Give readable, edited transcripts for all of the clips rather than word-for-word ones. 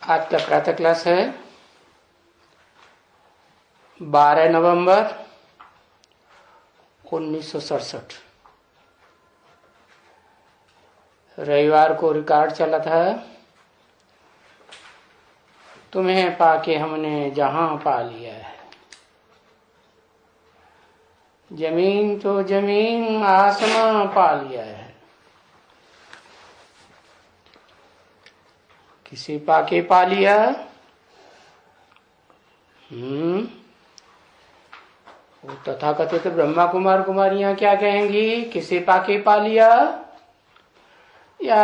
आज का प्रातः क्लास है 12 नवंबर 1967। रविवार को रिकॉर्ड चला था। तुम्हें पाके हमने जहां पा लिया है। जमीन तो जमीन आसमां पा लिया है। किसे पाके पा लिया? वो तथाकथित ब्रह्मा कुमार कुमारियां क्या कहेंगी? किसे पाके पा लिया? या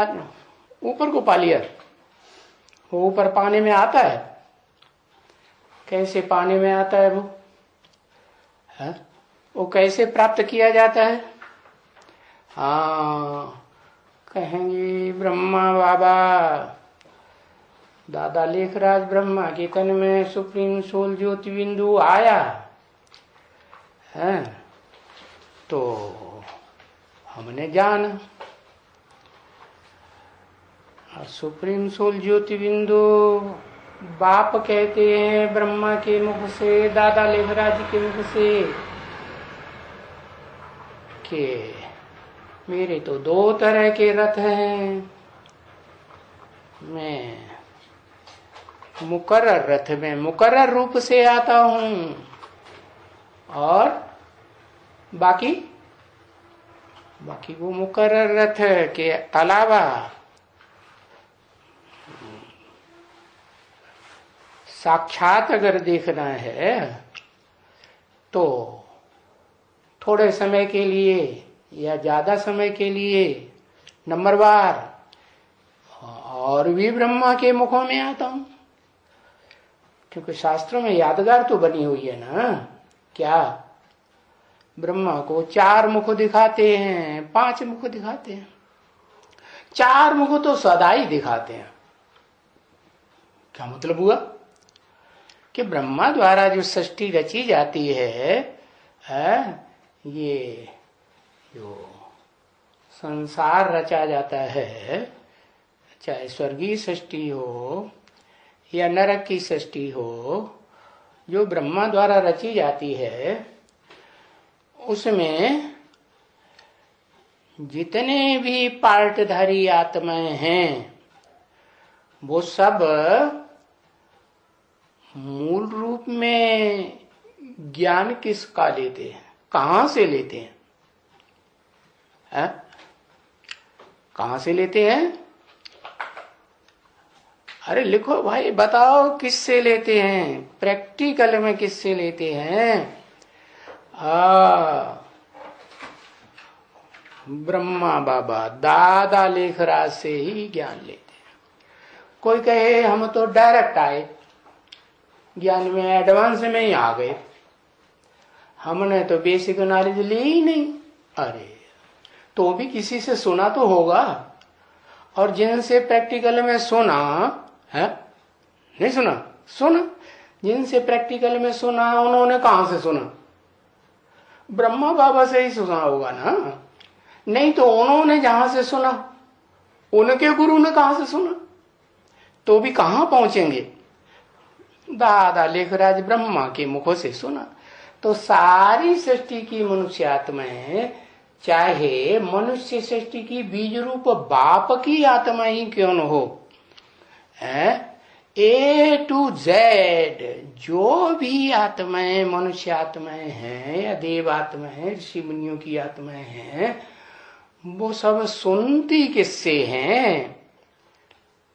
ऊपर को पा लिया? वो ऊपर पाने में आता है। कैसे पाने में आता है वो? है? वो कैसे प्राप्त किया जाता है? हाँ, कहेंगे ब्रह्मा बाबा, दादा लेखराज ब्रह्मा के तन में सुप्रीम सोल ज्योति बिंदु आया है तो हमने जाना। सुप्रीम सोल ज्योति बिंदु बाप कहते हैं ब्रह्मा के मुख से, दादा लेखराज के मुख से कि मेरे तो दो तरह के रथ हैं। मैं मुकर्रर रथ में मुकर्रर रूप से आता हूं और बाकी वो मुकर्रर रथ के अलावा साक्षात अगर देखना है तो थोड़े समय के लिए या ज्यादा समय के लिए नंबरवार और भी ब्रह्मा के मुखों में आता हूं, क्योंकि शास्त्रों में यादगार तो बनी हुई है ना। क्या ब्रह्मा को 4 मुख दिखाते हैं, 5 मुख दिखाते हैं, 4 मुख तो सदा ही दिखाते हैं। क्या मतलब हुआ कि ब्रह्मा द्वारा जो सृष्टि रची जाती है, ये जो संसार रचा जाता है, चाहे स्वर्गीय सृष्टि हो या नरक की सृष्टि हो, जो ब्रह्मा द्वारा रची जाती है उसमें जितने भी पार्टधारी आत्माएं हैं वो सब मूल रूप में ज्ञान किसका लेते हैं? कहां से लेते हैं? कहां से लेते हैं? अरे लिखो भाई, बताओ किससे लेते हैं? प्रैक्टिकल में किससे लेते हैं? ब्रह्मा बाबा दादा लेखराज से ही ज्ञान लेते हैं। कोई कहे हम तो डायरेक्ट आए, ज्ञान में एडवांस में ही आ गए, हमने तो बेसिक नॉलेज ली ही नहीं। अरे तो भी किसी से सुना तो होगा, और जिनसे प्रैक्टिकल में सुना है, नहीं सुना? सुना। जिनसे प्रैक्टिकल में सुना उन्होंने कहां से सुना? ब्रह्मा बाबा से ही सुना होगा ना। नहीं तो उन्होंने जहां से सुना उनके गुरु ने कहां से सुना? तो भी कहां पहुंचेंगे? दादा लेखराज ब्रह्मा के मुखों से सुना। तो सारी सृष्टि की मनुष्य आत्माएं, चाहे मनुष्य सृष्टि की बीज रूप बाप की आत्मा ही क्यों न हो, A to Z जो भी आत्माएं मनुष्य आत्माएं हैं या देव आत्माएं, ऋषि मुनियों की आत्माएं हैं, वो सब सुनती किससे हैं?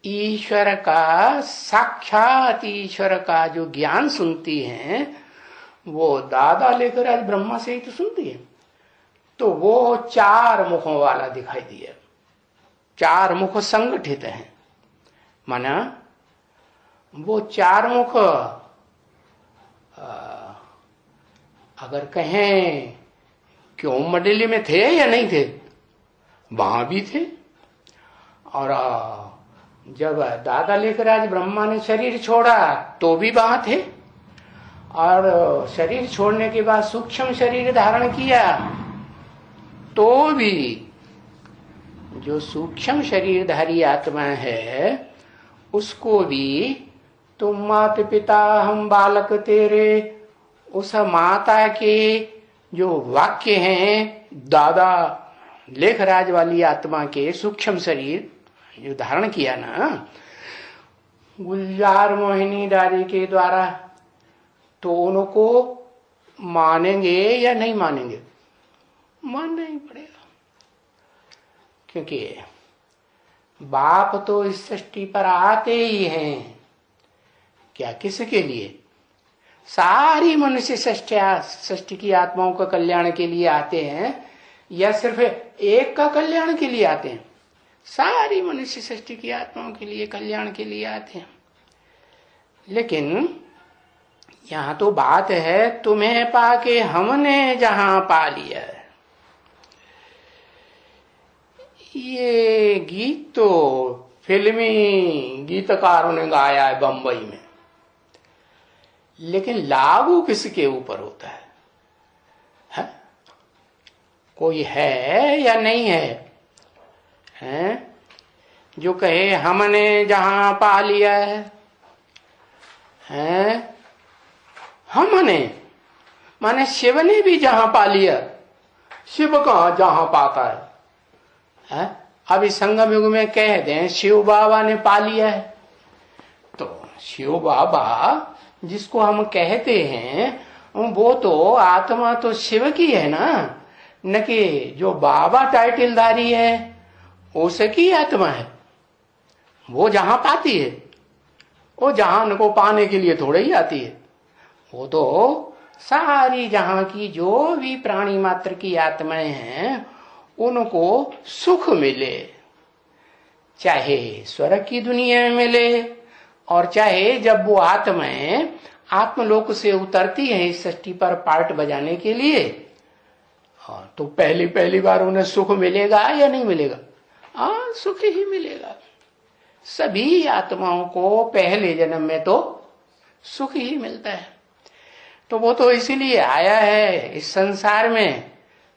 ईश्वर का, साक्षात ईश्वर का जो ज्ञान सुनती हैं वो दादा लेकर आज ब्रह्मा से ही तो सुनती है। तो वो 4 मुखों वाला दिखाई दिया। 4 मुख संगठित हैं, माना वो 4 मुख अगर कहें क्यों मंडली में थे या नहीं थे, वहां भी थे। और जब दादा लेकर आज ब्रह्मा ने शरीर छोड़ा तो भी वहां थे, और शरीर छोड़ने के बाद सूक्ष्म शरीर धारण किया तो भी जो सूक्ष्म शरीरधारी आत्मा है उसको भी तुम माता पिता हम बालक तेरे, उस माता के जो वाक्य हैं, दादा लेखराज वाली आत्मा के सूक्ष्म शरीर जो धारण किया ना गुलजार मोहिनी दादी के द्वारा, तो उनको मानेंगे या नहीं मानेंगे? मानना ही पड़ेगा, क्योंकि बाप तो इस सृष्टि पर आते ही हैं। क्या किसके लिए? सारी मनुष्य सृष्टि की आत्माओं का कल्याण के लिए आते हैं या सिर्फ एक का कल्याण के लिए आते हैं? सारी मनुष्य सृष्टि की आत्माओं के लिए कल्याण के लिए आते हैं। लेकिन यहां तो बात है तुम्हें पाके हमने जहां पा लिया है। ये गीत तो फिल्मी गीतकारों ने गाया है बंबई में, लेकिन लागू किसके ऊपर होता है? कोई है या नहीं है? जो कहे हमने जहां पा लिया है, हमने माने शिव ने भी जहां पा लिया। शिव कहां जहां पाता है? अभी संगम युग में कह दें शिव बाबा ने पा लिया है, तो शिव बाबा जिसको हम कहते हैं वो तो आत्मा तो शिव की है ना, न कि जो बाबा टाइटलधारी है उसकी आत्मा है। वो जहां पाती है, वो जहां को पाने के लिए थोड़े ही आती है। वो तो सारी जहां की जो भी प्राणी मात्र की आत्माएं हैं उनको सुख मिले, चाहे स्वर्ग की दुनिया में मिले और चाहे जब वो आत्माएं आत्मलोक से उतरती हैं इस सृष्टि पर पार्ट बजाने के लिए, तो पहली बार उन्हें सुख मिलेगा या नहीं मिलेगा? हाँ, सुख ही मिलेगा। सभी आत्माओं को पहले जन्म में तो सुख ही मिलता है। तो वो तो इसीलिए आया है इस संसार में,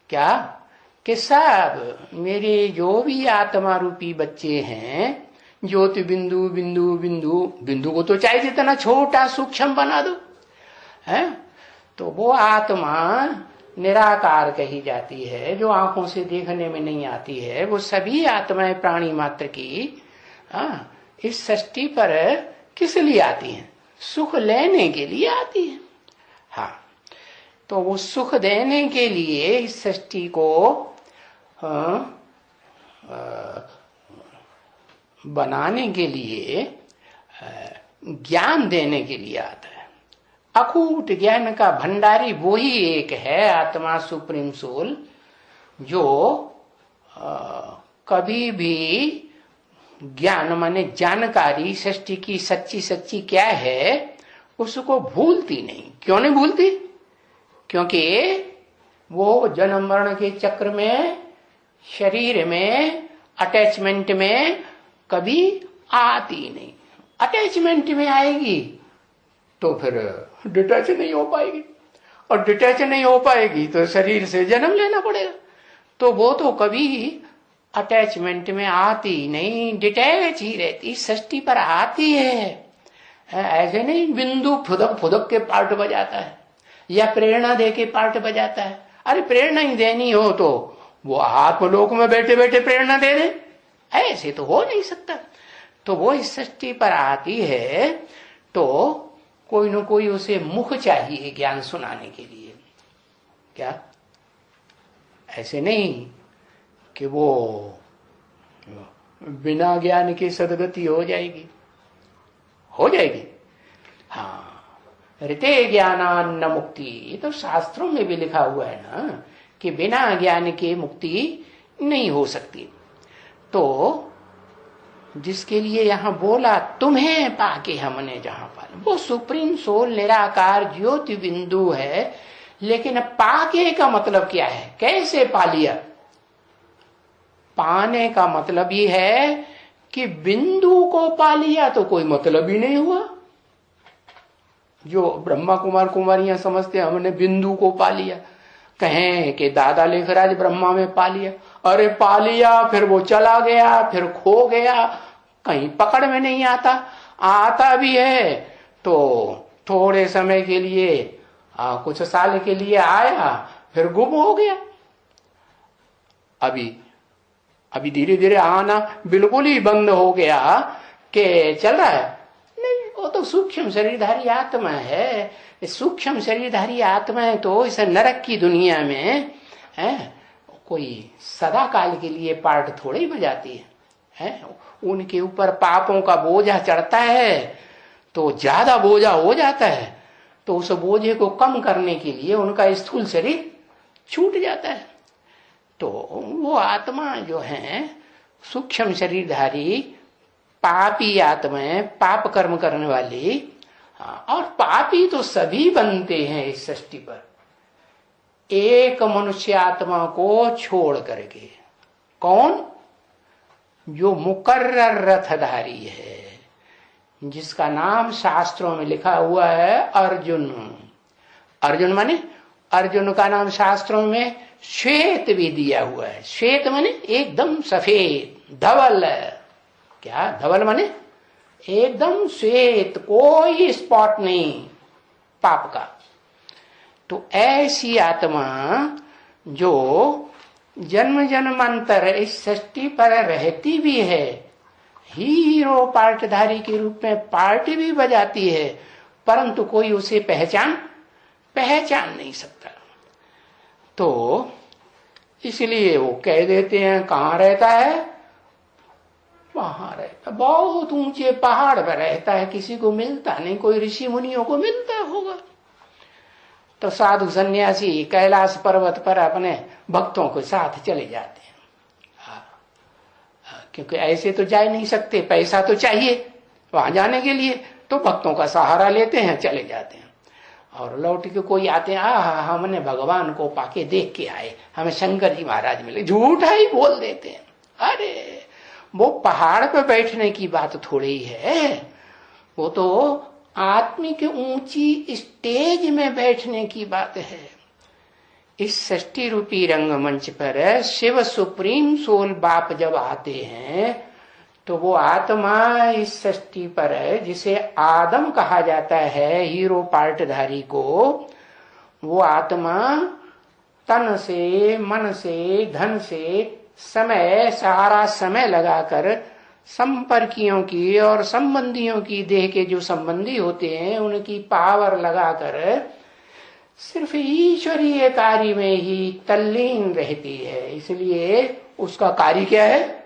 क्या कि सब मेरे जो भी आत्मा रूपी बच्चे हैं, ज्योति बिंदु बिंदु बिंदु बिंदु को तो चाहे जितना छोटा सूक्ष्म बना दो, है तो वो आत्मा निराकार कही जाती है, जो आंखों से देखने में नहीं आती है। वो सभी आत्माएं प्राणी मात्र की इस सृष्टि पर किस लिए आती हैं? सुख लेने के लिए आती हैं। हाँ, तो वो सुख देने के लिए इस सृष्टि को बनाने के लिए, ज्ञान देने के लिए आता है। अकूट ज्ञान का भंडारी वो ही एक है आत्मा, सुप्रीम सोल, जो कभी भी ज्ञान माने जानकारी सृष्टि की सच्ची क्या है उसको भूलती नहीं। क्यों नहीं भूलती? क्योंकि वो जन्म मरण के चक्र में, शरीर में, अटैचमेंट में कभी आती नहीं। अटैचमेंट में आएगी तो फिर डिटैच नहीं हो पाएगी, और डिटैच नहीं हो पाएगी तो शरीर से जन्म लेना पड़ेगा। तो वो तो कभी अटैचमेंट में आती नहीं, डिटैच ही रहती, सृष्टि पर आती है। ऐसे नहीं बिंदु फुदक के पार्ट बजाता है या प्रेरणा दे के पार्ट बजाता है। अरे प्रेरणा ही देनी हो तो वो आत्मलोक में बैठे बैठे प्रेरणा दे दे, ऐसे तो हो नहीं सकता। तो वो इस सृष्टि पर आती है तो कोई न कोई उसे मुख चाहिए ज्ञान सुनाने के लिए। क्या ऐसे नहीं कि वो बिना ज्ञान की सदगति हो जाएगी? हो जाएगी। हाँ, ऋते ज्ञानान्न मुक्ति, ये तो शास्त्रों में भी लिखा हुआ है ना कि बिना ज्ञान के मुक्ति नहीं हो सकती। तो जिसके लिए यहां बोला तुम्हें पाके हमने जहां पाला, वो सुप्रीम सोल निराकार ज्योति बिंदु है। लेकिन पाके का मतलब क्या है? कैसे पा लिया? पाने का मतलब ही है कि बिंदु को पा लिया तो कोई मतलब ही नहीं हुआ। जो ब्रह्मा कुमार कुमारियां समझते हैं हमने बिंदु को पा लिया, कहें कि दादा लेखराज ब्रह्मा में पा लिया। अरे पा लिया, फिर वो चला गया, फिर खो गया, कहीं पकड़ में नहीं आता, आता भी है तो थोड़े समय के लिए, कुछ साल के लिए आया, फिर गुम हो गया। अभी धीरे धीरे आना बिल्कुल ही बंद हो गया कि चल रहा है नहीं, वो तो सूक्ष्म शरीरधारी आत्मा है। सूक्ष्म शरीरधारी आत्मा है तो इस नरक की दुनिया में कोई सदा काल के लिए पार्ट थोड़े ही बजाती है। उनके ऊपर पापों का बोझा चढ़ता है तो ज्यादा बोझा हो जाता है, तो उस बोझे को कम करने के लिए उनका स्थूल शरीर छूट जाता है। तो वो आत्मा जो है सूक्ष्म शरीरधारी पापी आत्माएं, पाप कर्म करने वाली, और पापी तो सभी बनते हैं इस सृष्टि पर, एक मनुष्य आत्मा को छोड़ करके। कौन? जो मुकर्रर रथधारी है, जिसका नाम शास्त्रों में लिखा हुआ है अर्जुन। अर्जुन माने, अर्जुन का नाम शास्त्रों में श्वेत भी दिया हुआ है। श्वेत माने एकदम सफेद, धवल। क्या धवल माने? एकदम श्वेत, कोई स्पॉट नहीं पाप का। तो ऐसी आत्मा जो जन्म जन्मांतर इस सृष्टि पर रहती भी है, हीरो पार्टधारी के रूप में पार्टी भी बजाती है, परंतु कोई उसे पहचान नहीं सकता। तो इसलिए वो कह देते हैं कहाँ रहता है? वहां रहता, बहुत ऊंचे पहाड़ पर रहता है, किसी को मिलता नहीं। कोई ऋषि मुनियों को मिलता होगा तो साधु सन्यासी कैलाश पर्वत पर अपने भक्तों के साथ चले जाते हैं। क्योंकि ऐसे तो जा नहीं सकते, पैसा तो चाहिए वहां जाने के लिए, तो भक्तों का सहारा लेते हैं, चले जाते हैं। और लौट के कोई आते हैं, हमने भगवान को पाके देख के आए, हमें शंकर जी महाराज मिले, झूठा ही बोल देते हैं। अरे वो पहाड़ पे बैठने की बात थोड़ी ही है, वो तो आत्मिक ऊंची स्टेज में बैठने की बात है। इस सृष्टि रूपी रंगमंच पर शिव सुप्रीम सोल बाप जब आते हैं तो वो आत्मा इस सृष्टि पर, जिसे आदम कहा जाता है हीरो पार्टधारी को, वो आत्मा तन से, मन से, धन से, समय, सारा समय लगाकर संपर्कियों की और संबंधियों की, देह के जो संबंधी होते हैं उनकी पावर लगाकर सिर्फ ईश्वरीय कार्य में ही तल्लीन रहती है। इसलिए उसका कार्य क्या है?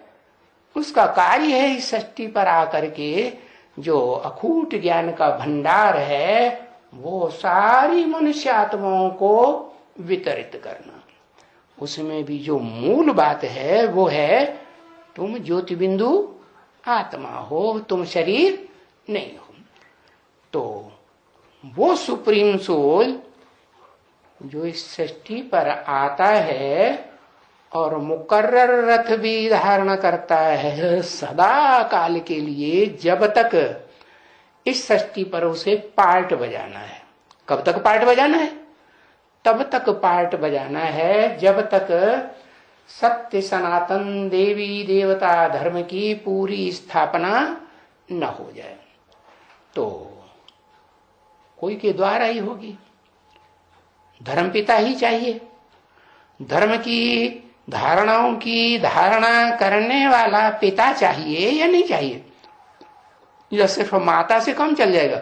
उसका कार्य है इस सृष्टि पर आकर के जो अखूट ज्ञान का भंडार है वो सारी मनुष्य आत्माओं को वितरित करना। उसमें भी जो मूल बात है वो है तुम ज्योति बिंदु आत्मा हो, तुम शरीर नहीं हो। तो वो सुप्रीम सोल जो इस सृष्टि पर आता है और मुकर्रर रथ भी धारण करता है सदा काल के लिए, जब तक इस सृष्टि पर उसे पार्ट बजाना है। कब तक पार्ट बजाना है? तब तक पार्ट बजाना है जब तक सत्य सनातन देवी देवता धर्म की पूरी स्थापना न हो जाए। तो कोई के द्वारा ही होगी, धर्म पिता ही चाहिए। धर्म की धारणाओं की धारणा करने वाला पिता चाहिए या नहीं चाहिए? या सिर्फ माता से कम चल जाएगा?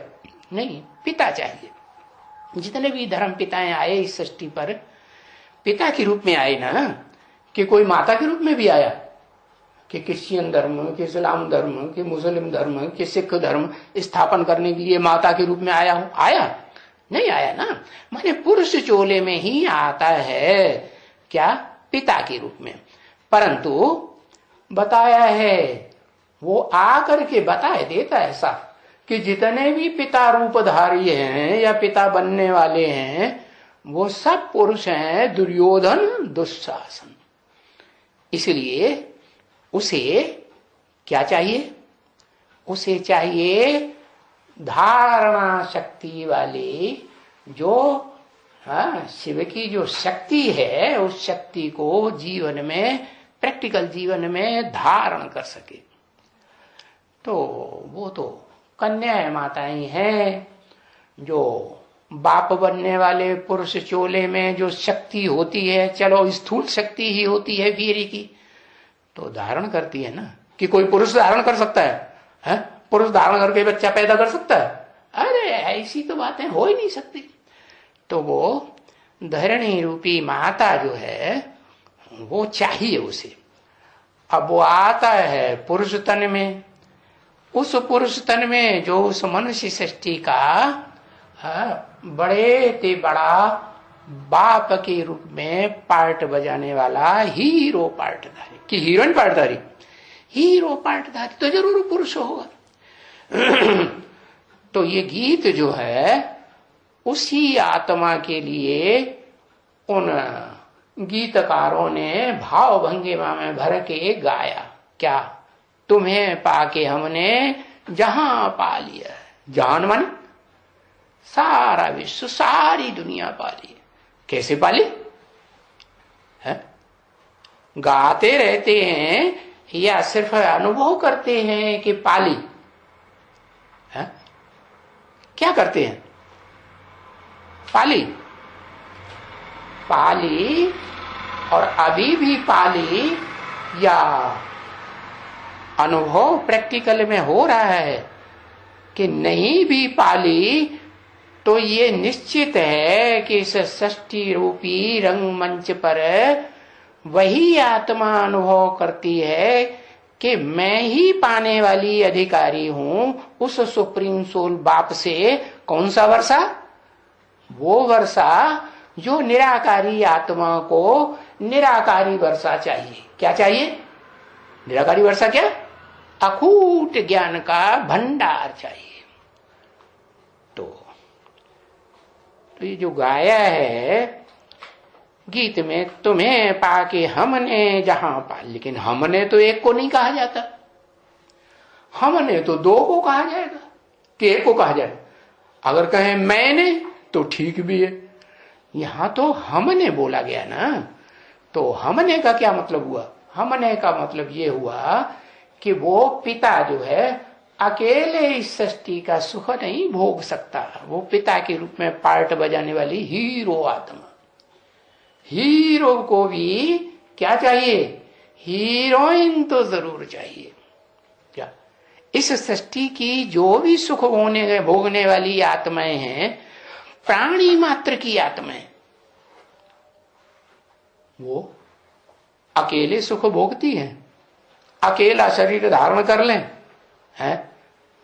नहीं, पिता चाहिए। जितने भी धर्म पिताएं आए इस सृष्टि पर पिता के रूप में आए ना, कि कोई माता के रूप में भी आया, कि क्रिश्चियन धर्म, कि इस्लाम धर्म, कि मुस्लिम धर्म, कि सिख धर्म स्थापन करने के लिए माता के रूप में आया हो? आया नहीं? आया ना। माने पुरुष चोले में ही आता है, क्या? पिता के रूप में। परंतु बताया है, वो आकर के बताए देता है साफ कि जितने भी पिता रूपधारी हैं या पिता बनने वाले हैं वो सब पुरुष हैं, दुर्योधन दुशासन। इसलिए उसे क्या चाहिए? उसे चाहिए धारणा शक्ति वाली, जो शिव की जो शक्ति है उस शक्ति को जीवन में, प्रैक्टिकल जीवन में धारण कर सके। तो वो तो कन्याएं माताएं हैं, जो बाप बनने वाले पुरुष चोले में जो शक्ति होती है, चलो स्थूल शक्ति ही होती है वीर की, तो धारण करती है ना। कि कोई पुरुष धारण कर सकता है? पुरुष धारण करके बच्चा पैदा कर सकता है? अरे ऐसी तो बातें हो ही नहीं सकती। तो वो धरणी रूपी माता जो है वो चाहिए उसे। अब वो आता है पुरुष तन में, उस पुरुष तन में जो उस मनुष्य सृष्टि का बड़े ते बड़ा बाप के रूप में पार्ट बजाने वाला हीरो पार्टधारी कि हीरोइन पार्टधारी, हीरो पार्टधारी तो जरूर पुरुष होगा। तो ये गीत जो है उसी आत्मा के लिए उन गीतकारों ने भाव भंगिमा में भर के गाया। क्या? तुम्हें पाके हमने जहां पा लिया है। जहान माने सारा विश्व, सारी दुनिया पाली। कैसे पाली है? गाते रहते हैं या सिर्फ अनुभव करते हैं कि पाली है? क्या करते हैं? पाली पाली और अभी भी पाली, या अनुभव प्रैक्टिकल में हो रहा है कि नहीं भी पाली, तो ये निश्चित है कि इस षष्ठी रूपी रंगमंच पर वही आत्मा अनुभव करती है कि मैं ही पाने वाली अधिकारी हूं उस सुप्रीम सोल बाप से। कौन सा वर्षा? वो वर्षा जो निराकारी आत्मा को निराकारी वर्षा चाहिए। क्या चाहिए? निराकारी वर्षा क्या? अकूट ज्ञान का भंडार चाहिए। तो ये जो गाया है गीत में, तुम्हें पाके हमने जहां पा, लेकिन हमने तो एक को नहीं कहा जाता, हमने तो दो को कहा जाएगा कि एक को कहा जाएगा। अगर कहें मैंने तो ठीक भी है, यहां तो हमने बोला गया ना। तो हमने का क्या मतलब हुआ? हमने का मतलब ये हुआ कि वो पिता जो है अकेले इस सृष्टि का सुख नहीं भोग सकता। वो पिता के रूप में पार्ट बजाने वाली हीरो आत्मा, हीरो को भी क्या चाहिए? हीरोइन तो जरूर चाहिए। क्या? इस सृष्टि की जो भी सुख भोगने वाली आत्माएं हैं, प्राणी मात्र की आत्माएं, वो अकेले सुख भोगती हैं। अकेला शरीर धारण कर लें, है?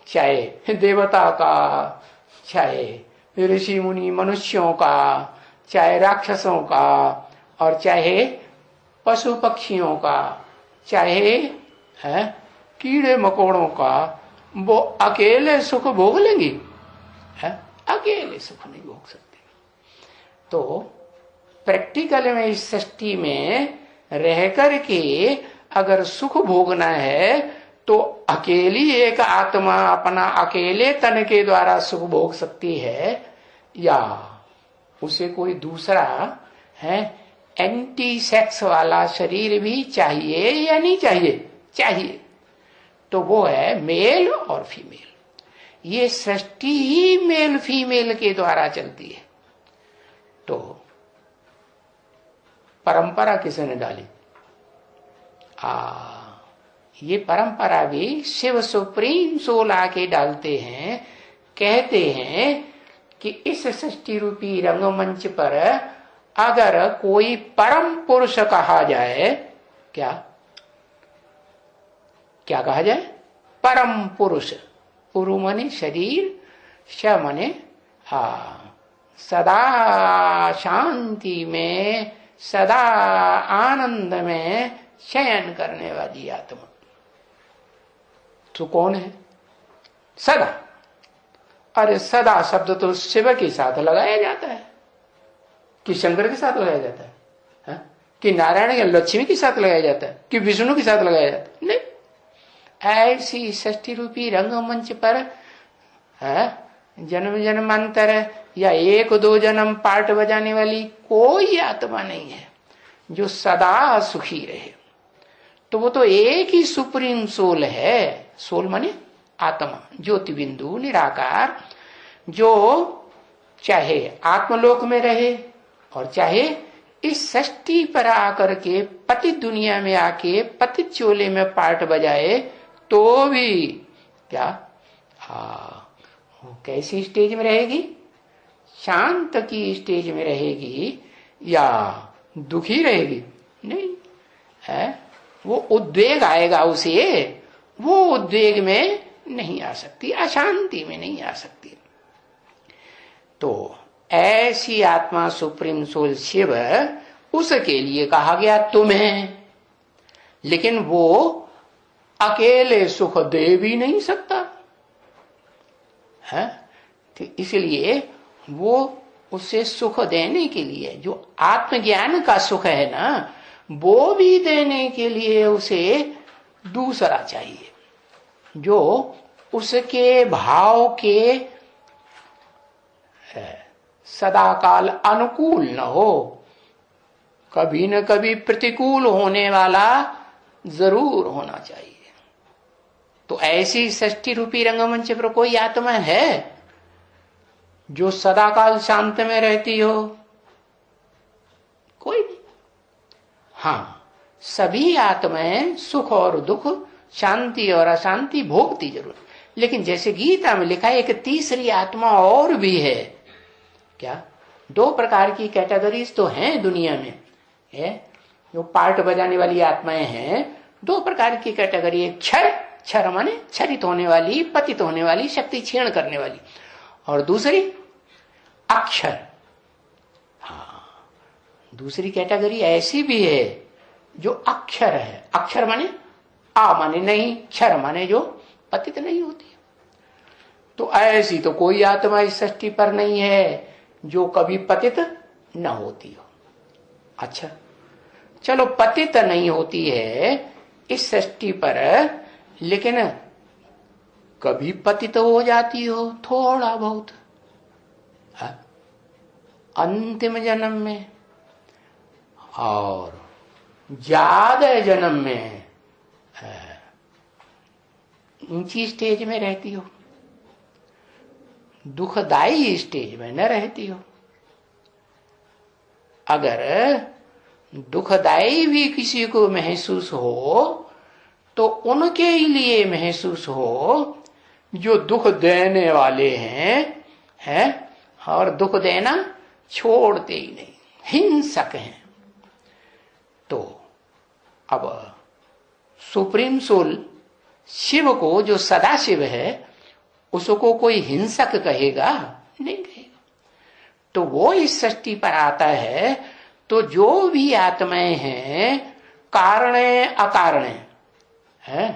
चाहे देवता का, चाहे ऋषि मुनि मनुष्यों का, चाहे राक्षसों का, और चाहे पशु पक्षियों का, चाहे है कीड़े मकोड़ों का, वो अकेले सुख भोग लेंगी? है? अकेले सुख नहीं भोग सकते। तो प्रैक्टिकल में इस सृष्टि में रह करके अगर सुख भोगना है तो अकेली एक आत्मा अपना अकेले तन के द्वारा सुख भोग सकती है, या उसे कोई दूसरा है एंटी सेक्स वाला शरीर भी चाहिए या नहीं चाहिए? चाहिए। तो वो है मेल और फीमेल। ये सृष्टि ही मेल फीमेल के द्वारा चलती है। तो परंपरा किसने डाली? ये परंपरा भी शिव सुप्रीम सोल आके डालते हैं। कहते हैं कि इस सृष्टि रूपी रंगमंच पर अगर कोई परम पुरुष कहा जाए, क्या क्या कहा जाए? परम पुरुष। पुरु माने शरीर, श माने सदा शांति में, सदा आनंद में शयन करने वाली आत्मा। तो कौन है? सदा। अरे सदा शब्द तो शिव के साथ लगाया जाता है कि शंकर के साथ लगाया जाता है, कि नारायण या लक्ष्मी के साथ लगाया जाता है, कि विष्णु के साथ लगाया जाता है? नहीं। ऐसी षष्ठी रूपी रंगमंच पर जन्म जन्मांतर या एक दो जन्म पार्ट बजाने वाली कोई आत्मा नहीं है जो सदा सुखी रहे। तो वो तो एक ही सुप्रीम सोल है। सोल माने आत्मा ज्योति बिंदु निराकार, जो चाहे आत्मलोक में रहे और चाहे इस सृष्टि पर आकर के पतित दुनिया में आके पतित चोले में पार्ट बजाए तो भी क्या वो कैसी स्टेज में रहेगी? शांत की स्टेज में रहेगी या दुखी रहेगी? नहीं है, वो उद्वेग आएगा उसे, वो उद्वेग में नहीं आ सकती, अशांति में नहीं आ सकती। तो ऐसी आत्मा सुप्रीम सोल शिव, उसके लिए कहा गया तुम्हें, लेकिन वो अकेले सुख दे भी नहीं सकता है। तो इसलिए वो उसे सुख देने के लिए, जो आत्मज्ञान का सुख है ना, वो भी देने के लिए उसे दूसरा चाहिए, जो उसके भाव के सदाकाल अनुकूल न हो, कभी न कभी प्रतिकूल होने वाला जरूर होना चाहिए। तो ऐसी सृष्टि रूपी रंगमंच पर कोई आत्मा है जो सदाकाल शांत में रहती हो? कोई नहीं। हाँ, सभी आत्माएं सुख और दुख, शांति और अशांति भोगती जरूर, लेकिन जैसे गीता में लिखा है एक तीसरी आत्मा और भी है। क्या? दो प्रकार की कैटेगरीज तो हैं दुनिया में, है जो पार्ट बजाने वाली आत्माएं हैं। दो प्रकार की कैटेगरी, एक क्षर माने क्षरित होने वाली, पतित होने वाली, शक्ति क्षीण करने वाली, और दूसरी अक्षर। हाँ, दूसरी कैटेगरी ऐसी भी है जो अक्षर है। अक्षर माने आ माने नहीं, क्षर माने जो पतित नहीं होती। तो ऐसी तो कोई आत्मा इस सृष्टि पर नहीं है जो कभी पतित न होती हो। अच्छा, चलो पतित नहीं होती है इस सृष्टि पर, लेकिन कभी पतित हो जाती हो थोड़ा बहुत अंतिम जन्म में, और ज्यादा जन्म में ऊंची स्टेज में रहती हो, दुखदाई स्टेज में न रहती हो। अगर दुखदाई भी किसी को महसूस हो तो उनके ही लिए महसूस हो जो दुख देने वाले हैं और दुख देना छोड़ते ही नहीं, हिंसक हैं। तो अब सुप्रीम सोल शिव को, जो सदा शिव है, उसको कोई हिंसक कहेगा? नहीं कहेगा। तो वो इस सृष्टि पर आता है तो जो भी आत्माएं हैं कारण अकारण है,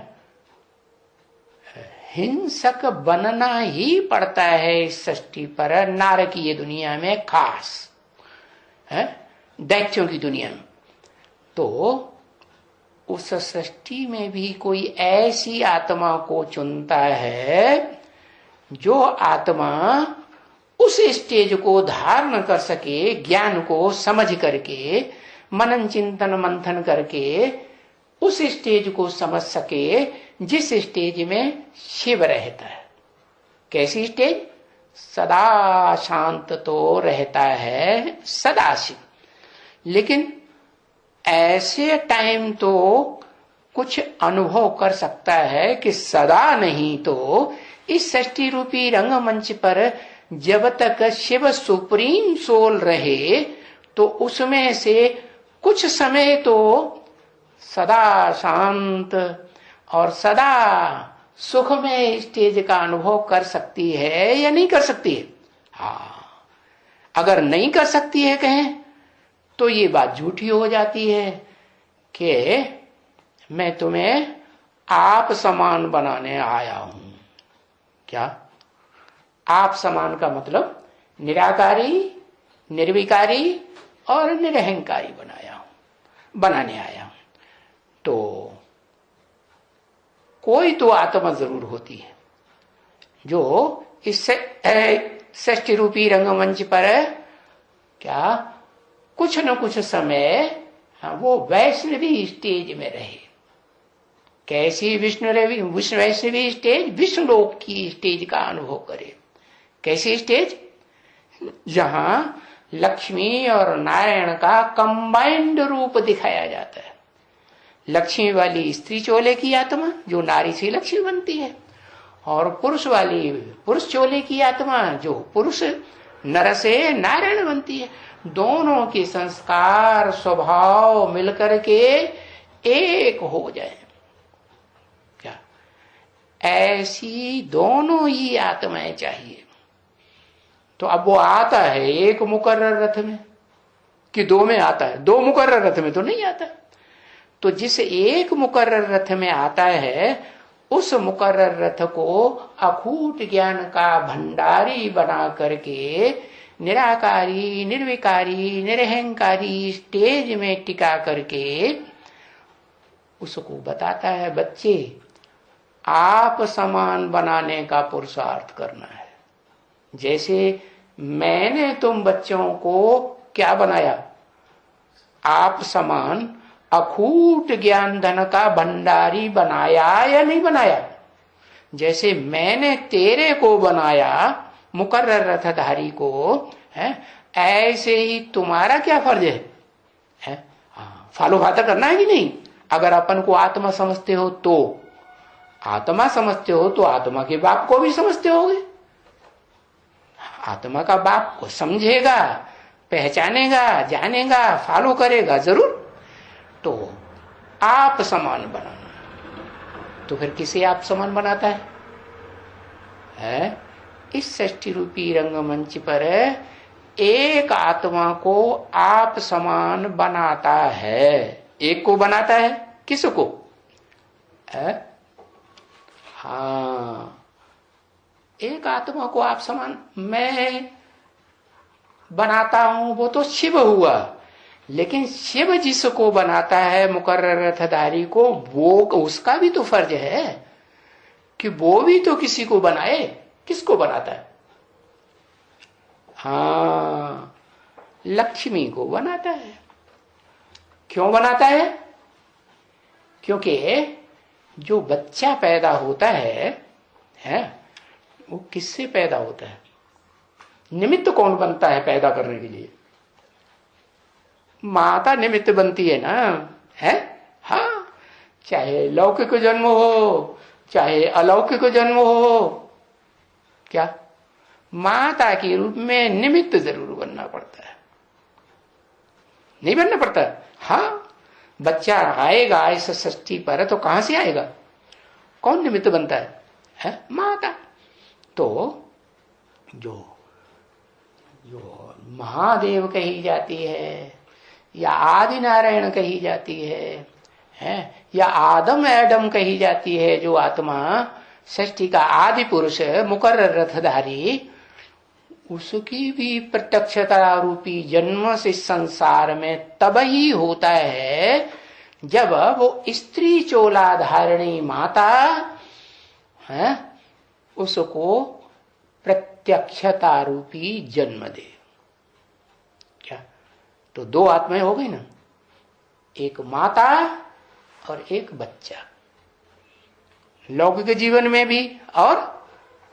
हिंसक बनना ही पड़ता है इस सृष्टि पर, नारकीय दुनिया में खास है, दैत्यों की दुनिया में। तो उस सृष्टि में भी कोई ऐसी आत्मा को चुनता है जो आत्मा उस स्टेज को धारण कर सके, ज्ञान को समझ करके, मनन चिंतन मंथन करके उस स्टेज को समझ सके जिस स्टेज में शिव रहता है। कैसी स्टेज? सदा शांत तो रहता है सदा शिव, लेकिन ऐसे टाइम तो कुछ अनुभव कर सकता है कि सदा नहीं तो इस सृष्टि रूपी रंगमंच पर जब तक शिव सुप्रीम सोल रहे तो उसमें से कुछ समय तो सदा शांत और सदा सुख में स्टेज का अनुभव कर सकती है या नहीं कर सकती है? हाँ, अगर नहीं कर सकती है कहें तो ये बात झूठी हो जाती है कि मैं तुम्हें आप समान बनाने आया हूं। क्या? आप समान का मतलब निराकारी, निर्विकारी और निरहंकारी बनाने आया हूं। तो कोई तो आत्मा जरूर होती है जो इस सृष्टि रूपी रंगमंच पर क्या कुछ न कुछ समय वो वैष्णवी स्टेज में रहे। कैसी वैष्णवी स्टेज, विष्णु लोक की स्टेज का अनुभव करे। कैसी स्टेज? जहां लक्ष्मी और नारायण का कंबाइंड रूप दिखाया जाता है। लक्ष्मी वाली स्त्री चोले की आत्मा जो नारी से लक्ष्मी बनती है, और पुरुष वाली पुरुष चोले की आत्मा जो पुरुष नर से नारायण बनती है। दोनों के संस्कार स्वभाव मिलकर के एक हो जाए। क्या ऐसी दोनों ही आत्माएं चाहिए। तो अब वो आता है एक मुकर्रर रथ में कि दो में आता है? दो मुकर्रर रथ में तो नहीं आता। तो जिस एक मुकर्रर रथ में आता है, उस मुकर्रर रथ को अखूट ज्ञान का भंडारी बना करके निराकारी, निर्विकारी, निरहंकारी स्टेज में टिका करके उसको बताता है, बच्चे आप समान बनाने का पुरुषार्थ करना है। जैसे मैंने तुम बच्चों को क्या बनाया? आप समान अखूट ज्ञान धन का भंडारी बनाया या नहीं बनाया? जैसे मैंने तेरे को बनाया मुकर्रर रथधारी को, है ऐसे ही तुम्हारा क्या फर्ज है? फॉलो फाता करना है कि नहीं? अगर अपन को आत्मा समझते हो तो आत्मा समझते हो तो आत्मा के बाप को भी समझते होगे। आत्मा का बाप को समझेगा, पहचानेगा, जानेगा, फॉलो करेगा जरूर। तो आप समान बनाना, तो फिर किसे आप समान बनाता है? इस षष्ठी रूपी रंगमंच पर एक आत्मा को आप समान बनाता है। एक को बनाता है, किसको? हाँ, एक आत्मा को आप समान मैं बनाता हूं, वो तो शिव हुआ। लेकिन शिव जिसको बनाता है मुकर्रर रथधारी को, वो उसका भी तो फर्ज है कि वो भी तो किसी को बनाए। किसको बनाता है? हाँ, लक्ष्मी को बनाता है। क्यों बनाता है? क्योंकि जो बच्चा पैदा होता है वो किससे पैदा होता है? निमित्त कौन बनता है पैदा करने के लिए? माता निमित्त बनती है ना, है? हाँ, चाहे लौकिक जन्म हो चाहे अलौकिक जन्म हो, क्या माता के रूप में निमित्त जरूर बनना पड़ता है। नहीं बनना पड़ता? हाँ, बच्चा आएगा इस षष्ठी पर तो कहां से आएगा? कौन निमित्त बनता है? माता। तो जो महादेव कही जाती है या आदि नारायण कही जाती है या आदम एडम कही जाती है, जो आत्मा षष्ठी का आदि पुरुष मुकर्रर रथधारी, उसकी भी प्रत्यक्षता रूपी जन्म से संसार में तब ही होता है जब वो स्त्री चोला धारिणी माता है उसको प्रत्यक्षता रूपी जन्म दे। क्या? तो दो आत्माएं हो गई ना, एक माता और एक बच्चा, लौकिक जीवन में भी और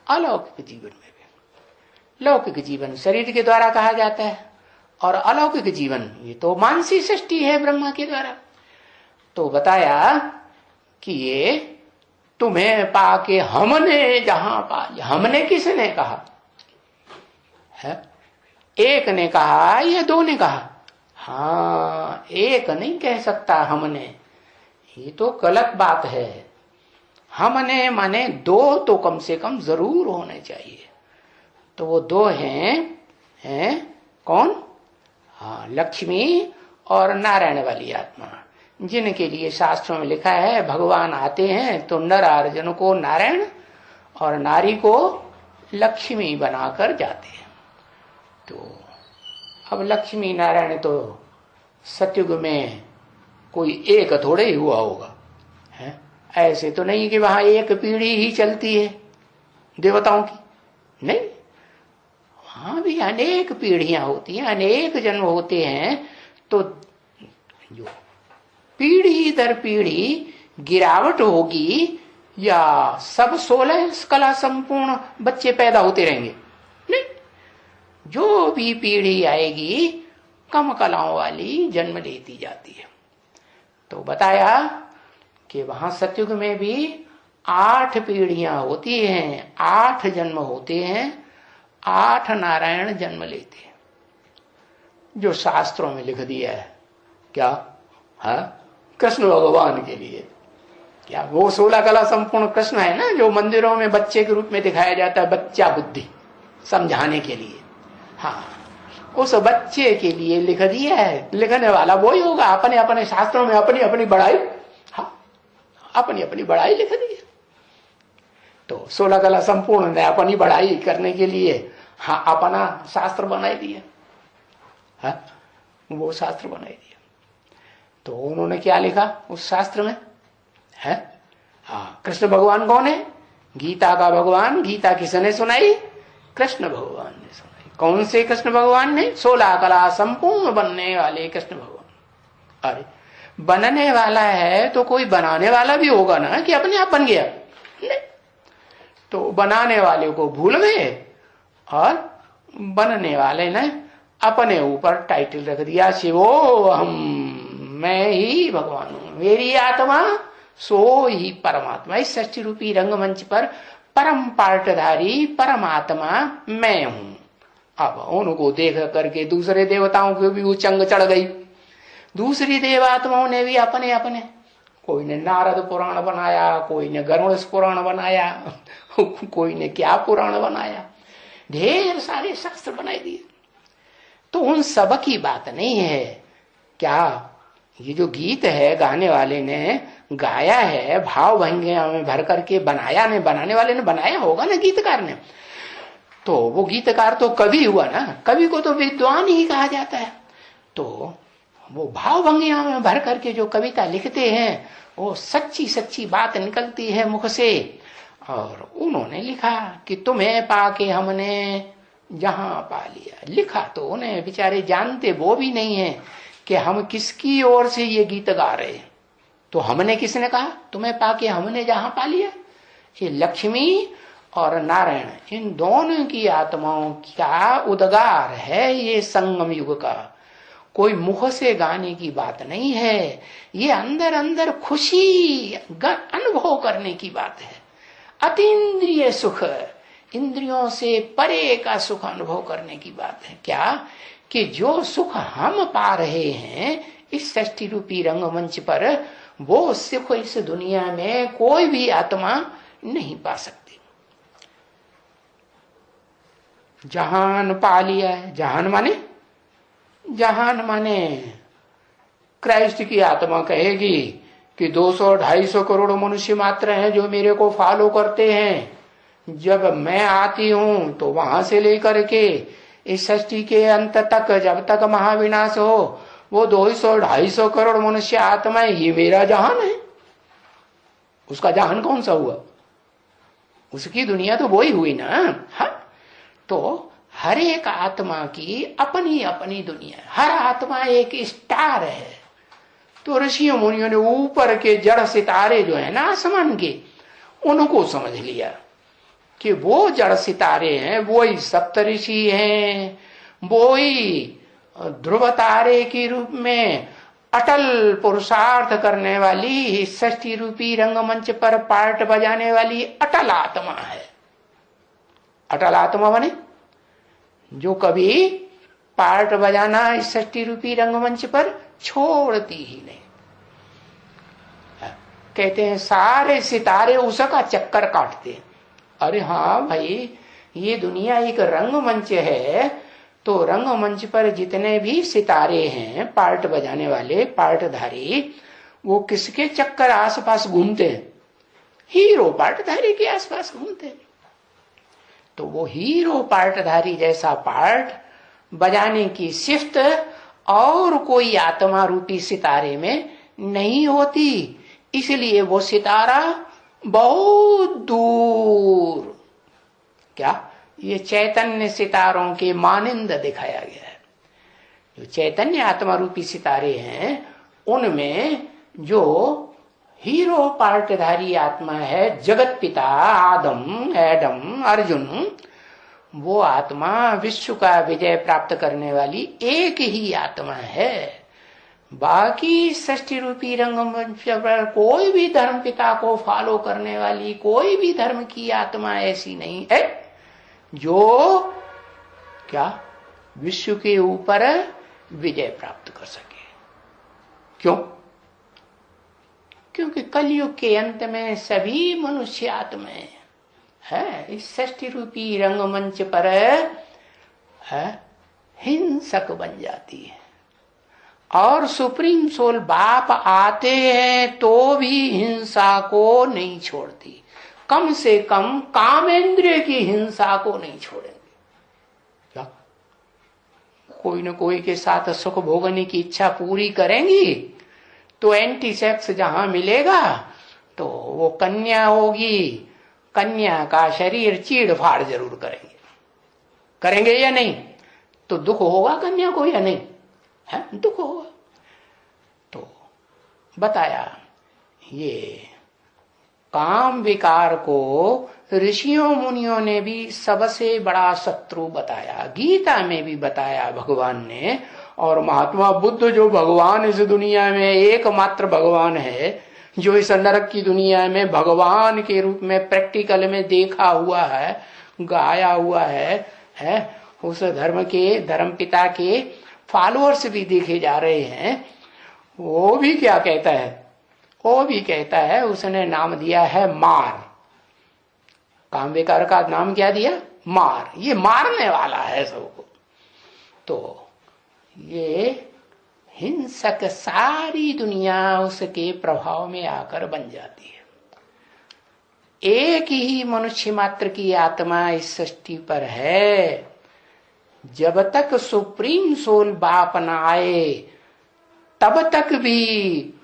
अलौकिक जीवन में भी। लौकिक जीवन शरीर के द्वारा कहा जाता है और अलौकिक जीवन ये तो मानसी सृष्टि है ब्रह्मा के द्वारा। तो बताया कि ये तुम्हें पाके हमने जहां पाया। हमने किसने कहा है? एक ने कहा या दो ने कहा? हाँ, एक नहीं कह सकता हमने, ये तो गलत बात है। हमने माने दो तो कम से कम जरूर होने चाहिए। तो वो दो हैं कौन? हाँ, लक्ष्मी और नारायण वाली आत्मा, जिनके लिए शास्त्रों में लिखा है भगवान आते हैं तो नर अर्जुन को नारायण और नारी को लक्ष्मी बनाकर जाते हैं। तो अब लक्ष्मी नारायण तो सतयुग में कोई एक थोड़े ही हुआ होगा, है? ऐसे तो नहीं कि वहां एक पीढ़ी ही चलती है देवताओं की, नहीं, वहां भी अनेक पीढ़ियां होती हैं, अनेक जन्म होते हैं। तो जो पीढ़ी दर पीढ़ी गिरावट होगी या सब 16 कला संपूर्ण बच्चे पैदा होते रहेंगे? नहीं, जो भी पीढ़ी आएगी कम कलाओं वाली जन्म लेती जाती है। तो बताया कि वहां सतयुग में भी 8 पीढ़ियां होती हैं, 8 जन्म होते हैं, 8 नारायण जन्म लेते हैं, जो शास्त्रों में लिख दिया है। क्या है? कृष्ण भगवान के लिए। क्या वो 16 कला संपूर्ण कृष्ण है ना, जो मंदिरों में बच्चे के रूप में दिखाया जाता है, बच्चा बुद्धि समझाने के लिए। हाँ, उस बच्चे के लिए लिख दिया है। लिखने वाला वही होगा, अपने अपने शास्त्रों में अपनी अपनी बड़ाई, हाँ, अपनी अपनी बड़ाई लिख दी है। तो 16 कला संपूर्ण ने अपनी बड़ाई करने के लिए हाँ अपना शास्त्र बनाई दिया, हाँ, वो शास्त्र बनाई दिया। तो उन्होंने क्या लिखा उस शास्त्र में है? हाँ, कृष्ण भगवान कौन है? गीता का भगवान। गीता किसने सुनाई? कृष्ण भगवान ने सुनाई। कौन से कृष्ण भगवान ने? 16 कला संपूर्ण बनने वाले कृष्ण भगवान। अरे बनने वाला है तो कोई बनाने वाला भी होगा ना, कि अपने आप बन गया? नहीं, तो बनाने वाले को भूल गए और बनने वाले ने अपने ऊपर टाइटल रख दिया, शिवो हम, मैं ही भगवान हूं, मेरी आत्मा सो ही परमात्मा। इस सृष्टि रूपी रंगमंच पर परम पार्टधारी परमात्मा मैं हूं। अब उनको देख करके दूसरे देवताओं को भी उचंग चढ़ गई। दूसरी देवात्माओं ने भी अपने अपने, कोई ने नारद पुराण बनाया, कोई ने गरुड़ पुराण बनाया, कोई ने क्या पुराण बनाया, ढेर सारे शास्त्र बनाए दिए। तो उन सब की बात नहीं है। क्या ये जो गीत है गाने वाले ने गाया है, भाव भंगिमा में भर करके बनाया ने, बनाने वाले ने बनाया होगा ना, गीतकार ने। तो वो गीतकार तो कवि हुआ ना, कवि को तो विद्वान ही कहा जाता है। तो वो भाव भंगिमा में भर करके जो कविता लिखते हैं, वो सच्ची सच्ची बात निकलती है मुख से। और उन्होंने लिखा कि तुम्हें पाके हमने जहां पा लिया। लिखा तो उन्हें बेचारे जानते वो भी नहीं है कि हम किसकी ओर से ये गीत गा रहे हैं। तो हमने किसने कहा? तुम्हें पाके हमने जहां पा लिया। ये लक्ष्मी और नारायण, इन दोनों की आत्माओं का उद्गार है ये संगम युग का। कोई मुख से गाने की बात नहीं है, ये अंदर अंदर खुशी अनुभव करने की बात है। अतीन्द्रिय सुख, इंद्रियों से परे का सुख अनुभव करने की बात है। क्या कि जो सुख हम पा रहे हैं इस सृष्टि रूपी रंगमंच पर, वो सुख इस दुनिया में कोई भी आत्मा नहीं पा सकती। जहान पा लिया है। जहान माने, जहान माने क्राइस्ट की आत्मा कहेगी कि 200-250 करोड़ मनुष्य मात्र हैं जो मेरे को फॉलो करते हैं। जब मैं आती हूं तो वहां से लेकर के इस सृष्टि के अंत तक, जब तक महाविनाश हो, वो 200-250 करोड़ मनुष्य आत्माएं ही मेरा जहान है। उसका जहान कौन सा हुआ? उसकी दुनिया तो वही हुई ना। हाँ, तो हर एक आत्मा की अपनी अपनी दुनिया है। हर आत्मा एक स्टार है। तो ऋषियों मुनियों ने ऊपर के जड़ सितारे जो है ना आसमान के, उनको समझ लिया कि वो जड़ सितारे हैं, वो ही सप्तऋषि हैं, वो ही ध्रुव तारे के रूप में अटल पुरुषार्थ करने वाली, सृष्टि रूपी रंगमंच पर पार्ट बजाने वाली अटल आत्मा है। अटल आत्मा बने जो कभी पार्ट बजाना इस सृष्टि रूपी रंगमंच पर छोड़ती ही नहीं। कहते हैं सारे सितारे उसका चक्कर काटते हैं। अरे हाँ भाई, ये दुनिया एक रंगमंच है, तो रंगमंच पर जितने भी सितारे हैं पार्ट बजाने वाले, पार्टधारी, वो किसके चक्कर आसपास घूमते हैं? हीरो पार्टधारी के आसपास घूमते हैं। तो वो हीरो पार्टधारी जैसा पार्ट बजाने की शिफ्ट और कोई आत्मा रूपी सितारे में नहीं होती। इसलिए वो सितारा बहुत दूर, क्या ये चैतन्य सितारों के मानिंद दिखाया गया है। जो चैतन्य आत्मा रूपी सितारे हैं, उनमें जो हीरो पार्टधारी आत्मा है जगत पिता आदम एडम अर्जुन। वो आत्मा विश्व का विजय प्राप्त करने वाली एक ही आत्मा है। बाकी षष्ठी रूपी रंगमंच पर कोई भी धर्म पिता को फॉलो करने वाली कोई भी धर्म की आत्मा ऐसी नहीं है जो क्या विश्व के ऊपर विजय प्राप्त कर सके। क्यों? क्योंकि कलयुग के अंत में सभी मनुष्य आत्माएं है इस षष्ठी रूपी रंगमंच पर हिंसक बन जाती है। और सुप्रीम सोल बाप आते हैं तो भी हिंसा को नहीं छोड़ती, कम से कम कामेंद्रिय की हिंसा को नहीं छोड़ेंगे। क्या कोई न कोई के साथ सुख भोगने की इच्छा पूरी करेंगी तो एंटी सेक्स जहां मिलेगा तो वो कन्या होगी, कन्या का शरीर चीड़ फाड़ जरूर करेंगे। करेंगे या नहीं? तो दुख होगा कन्या को या नहीं है? दुख होगा। तो बताया ये काम विकार को ऋषियों मुनियों ने भी सबसे बड़ा शत्रु बताया, गीता में भी बताया भगवान ने। और महात्मा बुद्ध जो भगवान इस दुनिया में एकमात्र भगवान है, जो इस नरक की दुनिया में भगवान के रूप में प्रैक्टिकल में देखा हुआ है, गाया हुआ है, उस धर्म पिता के फॉलोअर्स भी देखे जा रहे हैं। वो भी क्या कहता है? वो भी कहता है, उसने नाम दिया है मार। काम विकार का नाम क्या दिया? मार। ये मारने वाला है सबको। तो ये हिंसक सारी दुनिया उसके प्रभाव में आकर बन जाती है। एक ही मनुष्य मात्र की आत्मा इस सृष्टि पर है। जब तक सुप्रीम सोल बाप न आए तब तक भी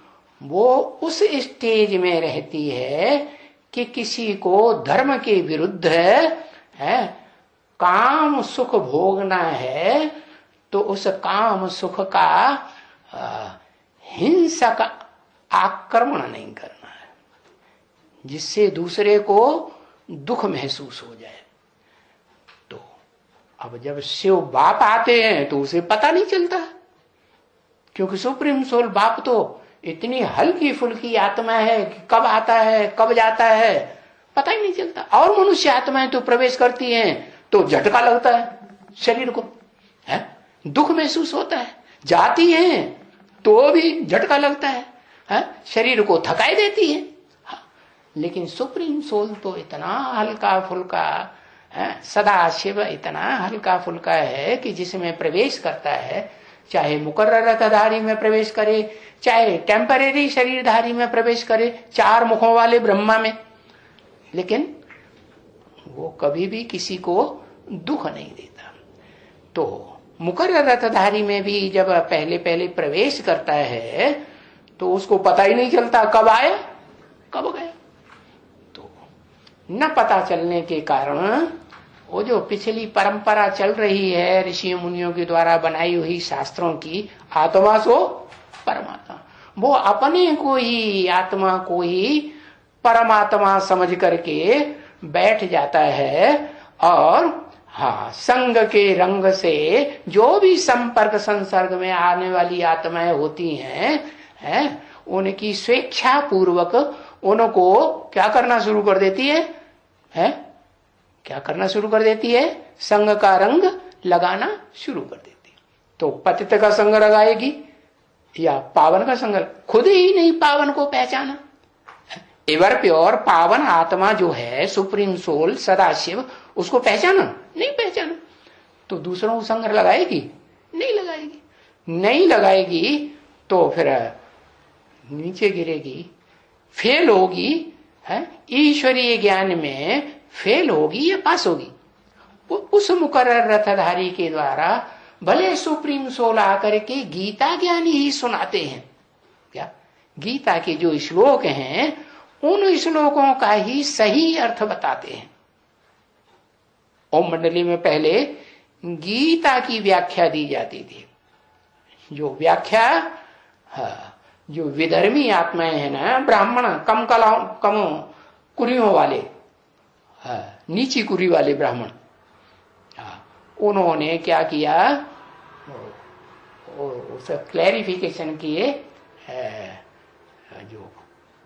वो उस स्टेज में रहती है कि किसी को धर्म के विरुद्ध है काम सुख भोगना है तो उस काम सुख का हिंसक आक्रमण नहीं करना है, जिससे दूसरे को दुख महसूस हो जाए। तो अब जब शिव बाप आते हैं तो उसे पता नहीं चलता, क्योंकि सुप्रीम सोल बाप तो इतनी हल्की फुल्की आत्मा है कि कब आता है कब जाता है पता ही नहीं चलता। और मनुष्य आत्माएं तो प्रवेश करती हैं तो झटका लगता है शरीर को, है दुख महसूस होता है। जाती हैं तो भी झटका लगता है, शरीर को थकाई देती है। लेकिन सुप्रीम सोल तो इतना हल्का फुल्का सदा शिव इतना हल्का फुल्का है कि जिसमें प्रवेश करता है, चाहे मुकर्रर रथधारी में प्रवेश करे, चाहे टेम्परेरी शरीरधारी में प्रवेश करे, 4 मुखों वाले ब्रह्मा में, लेकिन वो कभी भी किसी को दुख नहीं देता। तो मुकर्रर रथधारी में भी जब पहले पहले प्रवेश करता है तो उसको पता ही नहीं चलता कब आया कब गया। तो न पता चलने के कारण वो जो पिछली परंपरा चल रही है ऋषि मुनियों के द्वारा बनाई हुई शास्त्रों की, आत्मा सो परमात्मा, वो अपने को ही आत्मा को ही परमात्मा समझ करके बैठ जाता है। और संग के रंग से जो भी संपर्क संसर्ग में आने वाली आत्माएं होती हैं, उनकी स्वेच्छा पूर्वक उनको क्या करना शुरू कर देती है? क्या करना शुरू कर देती है? संग का रंग लगाना शुरू कर देती है। तो पतित का संग लगाएगी या पावन का संग? खुद ही नहीं पावन को पहचाना। एवर प्योर पावन आत्मा जो है सुप्रीम सोल सदाशिव, उसको पहचाना नहीं पहचाना तो दूसरों को संग लगाएगी? नहीं लगाएगी। नहीं लगाएगी तो फिर नीचे गिरेगी, फेल होगी, है ईश्वरीय ज्ञान में फेल होगी या पास होगी? उस मुकर्रर रथधारी के द्वारा भले सुप्रीम सोल आकर के गीता ज्ञान ही सुनाते हैं, क्या गीता के जो श्लोक हैं उन श्लोकों का ही सही अर्थ बताते हैं। ओम मंडली में पहले गीता की व्याख्या दी जाती थी, जो व्याख्या जो विधर्मी आत्माएं हैं ना, ब्राह्मण कम कलाओं कम कुरियों वाले, नीची कुरी वाले ब्राह्मण, उन्होंने क्या किया, उसे क्लैरिफिकेशन किए, जो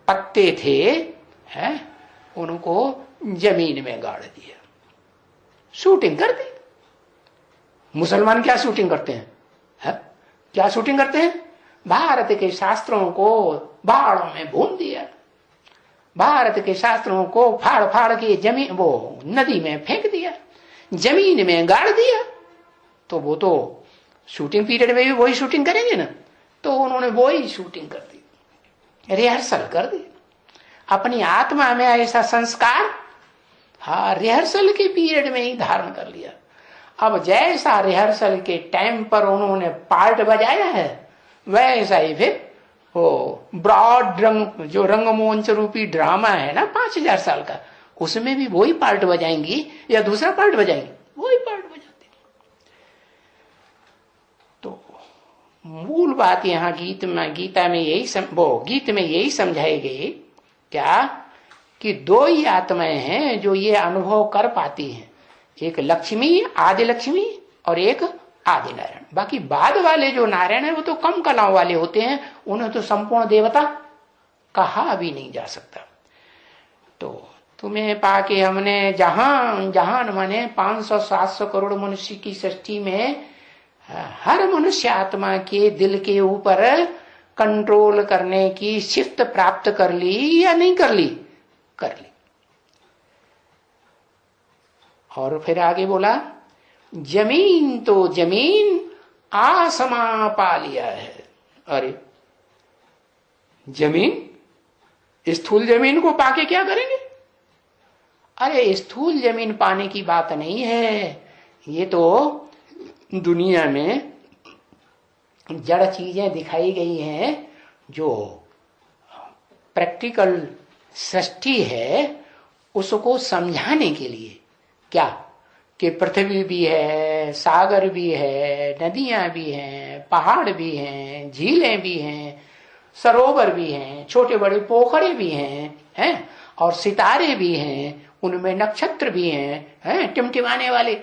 पत्ते थे हैं, उनको जमीन में गाड़ दिया, शूटिंग कर दी। मुसलमान क्या शूटिंग करते हैं, है? क्या शूटिंग करते हैं? भारत के शास्त्रों को बाड़ों में भून दिया, भारत के शास्त्रों को फाड़ फाड़ के जमीन वो नदी में फेंक दिया, जमीन में गाड़ दिया। तो वो तो शूटिंग पीरियड में भी वही शूटिंग करेंगे ना, तो उन्होंने वही शूटिंग कर दी, रिहर्सल कर दी अपनी आत्मा में। ऐसा संस्कार रिहर्सल के पीरियड में ही धारण कर लिया। अब जैसा रिहर्सल के टाइम पर उन्होंने पार्ट बजाया है, वैसा ही फिर वो ब्रॉड रंग, जो रंगमंच रूपी ड्रामा है ना 5000 साल का, उसमें भी वही पार्ट बजाएंगी या दूसरा पार्ट बजाएंगी, वही पार्ट बजाते। तो मूल बात यहाँ गीता में यही समझाई गई क्या, कि दो ही आत्माएं हैं जो ये अनुभव कर पाती हैं, एक लक्ष्मी, आदि लक्ष्मी, और एक आदि नारायण। बाकी बाद वाले जो नारायण है वो तो कम कलाओं वाले होते हैं, उन्हें तो संपूर्ण देवता कहा भी नहीं जा सकता। तो तुम्हें पाके हमने जहान माने 500-700 करोड़ मनुष्य की सृष्टि में हर मनुष्य आत्मा के दिल के ऊपर कंट्रोल करने की शिफ्ट प्राप्त कर ली या नहीं कर ली? कर ली। और फिर आगे बोला, जमीन तो जमीन आसमां पा लिया है। अरे जमीन, स्थूल जमीन को पाके क्या करेंगे? अरे स्थूल जमीन पाने की बात नहीं है, ये तो दुनिया में जड़ चीजें दिखाई गई हैं, जो प्रैक्टिकल सृष्टि है उसको समझाने के लिए। क्या कि पृथ्वी भी है, सागर भी है, नदियां भी हैं, पहाड़ भी हैं, झीलें भी हैं, सरोवर भी हैं, छोटे बड़े पोखरे भी हैं, और सितारे भी हैं, उनमें नक्षत्र भी हैं, टिमटिमाने वाले,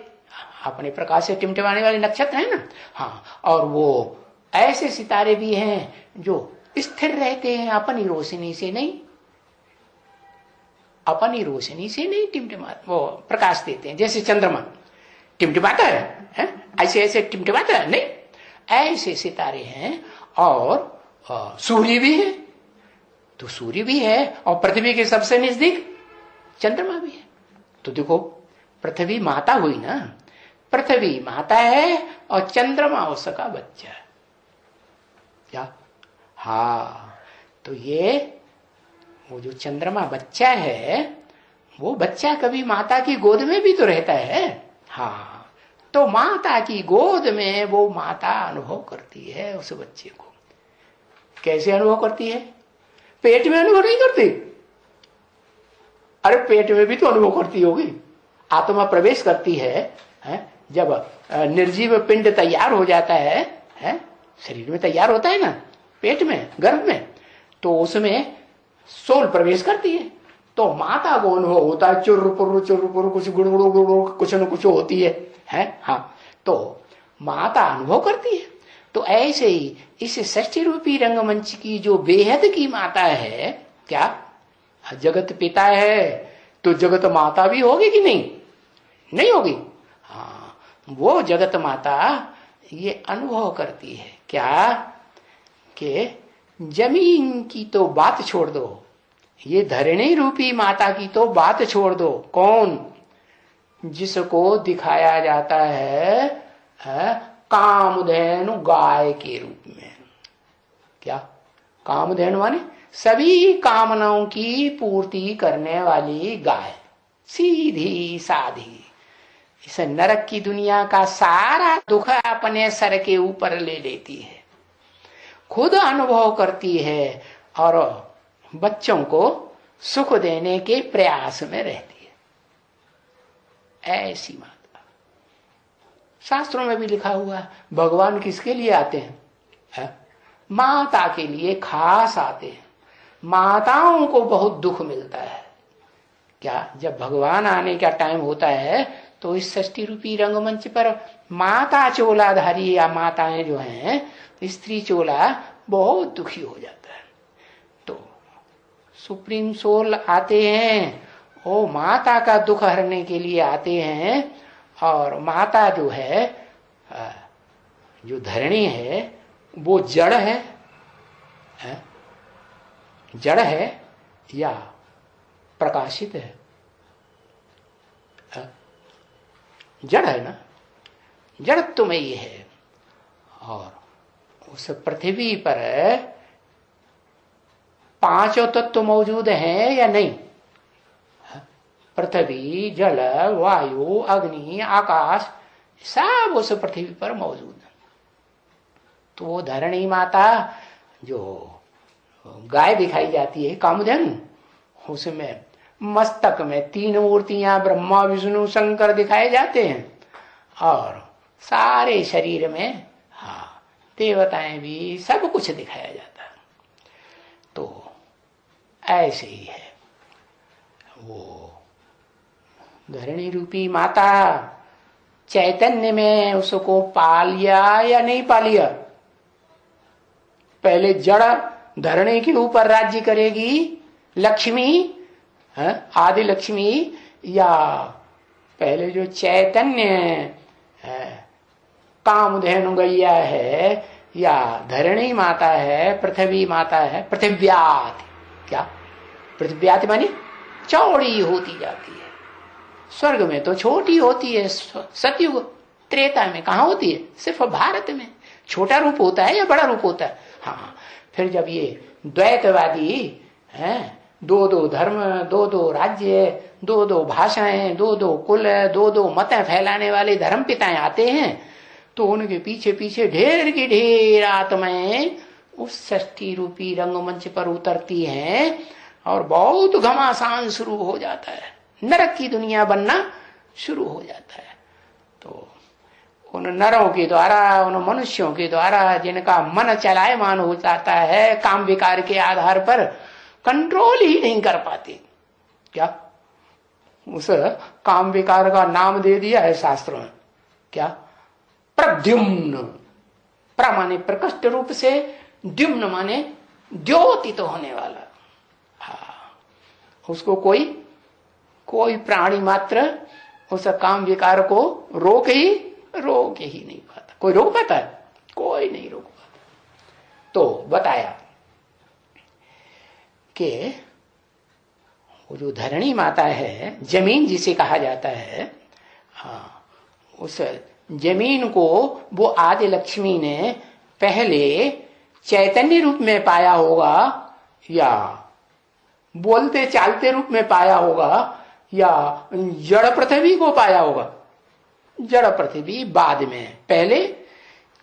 अपने प्रकाश से टिमटिमाने वाले नक्षत्र हैं ना, हाँ, और वो ऐसे सितारे भी हैं जो स्थिर रहते हैं, अपनी रोशनी से नहीं, अपनी रोशनी से नहीं टिमटिमा वो प्रकाश देते हैं। जैसे चंद्रमा टिमटिमाता है, ऐसे ऐसे टिमटिमाता है नहीं, ऐसे सितारे हैं। और सूर्य भी है, तो सूर्य भी है, और पृथ्वी के सबसे नजदीक चंद्रमा भी है। तो देखो पृथ्वी माता हुई ना, पृथ्वी माता है और चंद्रमा उसका बच्चा है। क्या? हाँ, तो ये वो जो चंद्रमा बच्चा है, वो बच्चा कभी माता की गोद में भी तो रहता है। हाँ, तो माता की गोद में वो माता अनुभव करती है उस बच्चे को। कैसे अनुभव करती है? पेट में अनुभव नहीं करती। अरे पेट में भी तो अनुभव करती होगी। आत्मा प्रवेश करती है, जब निर्जीव पिंड तैयार हो जाता है, शरीर में तैयार होता है ना, पेट में, गर्भ में, तो उसमें सोल प्रवेश करती है, तो माता को अनुभव होता है, चुर कुछ गुड़गुड़ कुछ न कुछ होती है, हाँ, तो माता अनुभव करती है। तो ऐसे ही इस सृष्टि रूपी रंगमंच की जो बेहद की माता है, क्या जगत पिता है तो जगत माता भी होगी कि नहीं? नहीं होगी। हाँ, वो जगत माता ये अनुभव करती है क्या, कि जमीन की तो बात छोड़ दो, ये धरणी रूपी माता की तो बात छोड़ दो। कौन? जिसको दिखाया जाता है कामधेनु गाय के रूप में। क्या? कामधेनु माने सभी कामनाओं की पूर्ति करने वाली गाय, सीधी साधी, इस नरक की दुनिया का सारा दुख अपने सर के ऊपर ले लेती है, खुद अनुभव करती है, और बच्चों को सुख देने के प्रयास में रहती है। ऐसी माता शास्त्रों में भी लिखा हुआ है। भगवान किसके लिए आते हैं? माता के लिए खास आते हैं। माताओं को बहुत दुख मिलता है। क्या जब भगवान आने का टाइम होता है तो इस षष्ठी रूपी रंगमंच पर माता चोलाधारी या माताएं जो हैं, स्त्री चोला, बहुत दुखी हो जाता है। तो सुप्रीम सोल आते हैं, वो माता का दुख हरने के लिए आते हैं। और माता जो है, जो धरणी है, वो जड़ है, जड़ है या प्रकाशित है? जड़ है ना, जड़त्व में ही है। और उस पृथ्वी पर पांचों तत्व मौजूद हैं या नहीं? पृथ्वी, जल, वायु, अग्नि, आकाश, सब उस पृथ्वी पर मौजूद है। तो वो धरणी माता जो गाय दिखाई जाती है, कामधेनु, उसमें मस्तक में तीन मूर्तियां ब्रह्मा विष्णु शंकर दिखाए जाते हैं, और सारे शरीर में देवताएं भी, सब कुछ दिखाया जाता है। तो ऐसे ही है वो धरणी रूपी माता। चैतन्य में उसको पालिया या नहीं पालिया? पहले जड़ धरणी के ऊपर राज्य करेगी लक्ष्मी, आदि लक्ष्मी, या पहले जो चैतन्य कामधेनु गैया है या धरणी माता है, पृथ्वी माता है, पृथिव्याति, क्या पृथिव्याति मानी चौड़ी होती जाती है। स्वर्ग में तो छोटी होती है, सतयुग त्रेता में कहाँ होती है? सिर्फ भारत में छोटा रूप होता है या बड़ा रूप होता है? हाँ, फिर जब ये द्वैतवादी हैं, दो दो धर्म, दो दो राज्य, दो दो भाषाएं, दो दो कुल, दो दो मतें फैलाने वाले धर्म पिताएं आते हैं, तो उनके पीछे पीछे ढेर की ढेर आत्माएं उस षष्ठी रूपी रंगमंच पर उतरती हैं, और बहुत घमासान शुरू हो जाता है, नरक की दुनिया बनना शुरू हो जाता है। तो उन नरों के द्वारा, उन मनुष्यों के द्वारा जिनका मन चलायमान हो जाता है काम विकार के आधार पर, कंट्रोल ही नहीं कर पाते। क्या उस काम विकार का नाम दे दिया है शास्त्रों में, क्या? प्रद्युम्न। प्र माने प्रकृष्ट रूप से, द्युम्न माने द्योतित तो होने वाला। उसको कोई प्राणी मात्र उस काम विकार को रोक ही नहीं पाता। कोई रोक पाता है? कोई नहीं रोक पाता। तो बताया कि वो जो धरणी माता है, जमीन जिसे कहा जाता है, उस जमीन को वो आदि लक्ष्मी ने पहले चैतन्य रूप में पाया होगा, या बोलते चालते रूप में पाया होगा, या जड़ पृथ्वी को पाया होगा? जड़ पृथ्वी बाद में, पहले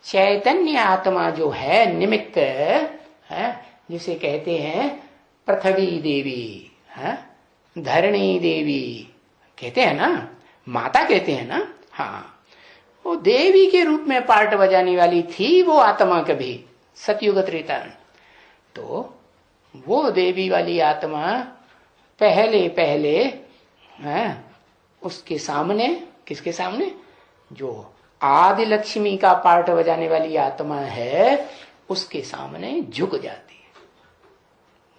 चैतन्य आत्मा जो है निमित्त है, जिसे कहते हैं पृथ्वी देवी, धरणी देवी कहते हैं ना, माता कहते हैं ना। हाँ, वो देवी के रूप में पार्ट बजाने वाली थी वो आत्मा कभी सतयुग त्रेता में। तो वो देवी वाली आत्मा पहले उसके सामने, किसके सामने? जो आदि लक्ष्मी का पार्ट बजाने वाली आत्मा है, उसके सामने झुक जाती है।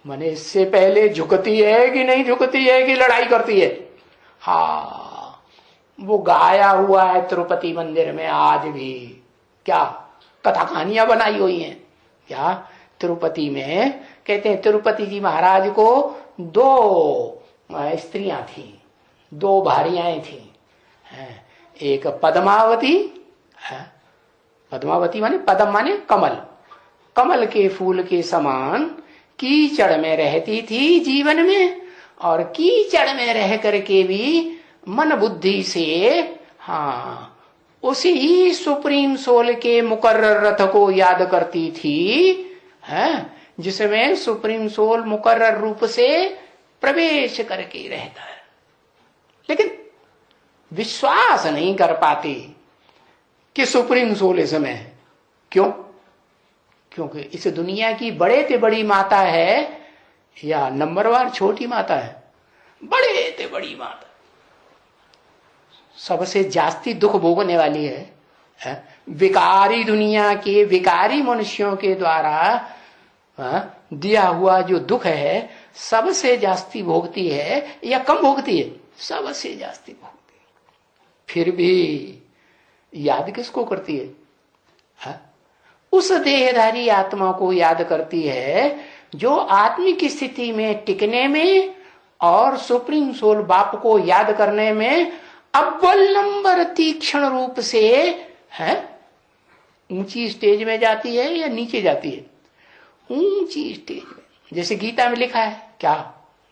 माने इससे पहले झुकती है कि नहीं झुकती है, कि लड़ाई करती है? हाँ, वो गाया हुआ है तिरुपति मंदिर में आज भी। क्या कथा कहानियां बनाई हुई हैं? क्या तिरुपति में कहते हैं तिरुपति जी महाराज को दो स्त्रियां थी, दो भार्याएं थी। एक पद्मावती, पद्मावती माने पद्म माने कमल, कमल के फूल के समान कीचड़ में रहती थी जीवन में, और कीचड़ में रह करके भी मन बुद्धि से उसी सुप्रीम सोल के मुकर्रर रथ को याद करती थी, जिसमें सुप्रीम सोल मुकर्रर रूप से प्रवेश करके रहता है, लेकिन विश्वास नहीं कर पाती कि सुप्रीम सोल इसमें है। क्यों? क्योंकि इस दुनिया की बड़े से बड़ी माता है या नंबरवार छोटी माता है? बड़े से बड़ी माता, सबसे जास्ती दुख भोगने वाली है। विकारी दुनिया के विकारी मनुष्यों के द्वारा दिया हुआ जो दुख है सबसे जास्ती भोगती है या कम भोगती है? सबसे जास्ती भोगती है। फिर भी याद किसको करती है? उस देहधारी आत्मा को याद करती है जो आत्मिक स्थिति में टिकने में और सुप्रीम सोल बाप को याद करने में अव्वल नंबर तीक्ष्ण रूप से है ऊंची स्टेज में जाती है या नीचे जाती है? ऊंची स्टेज में। जैसे गीता में लिखा है, क्या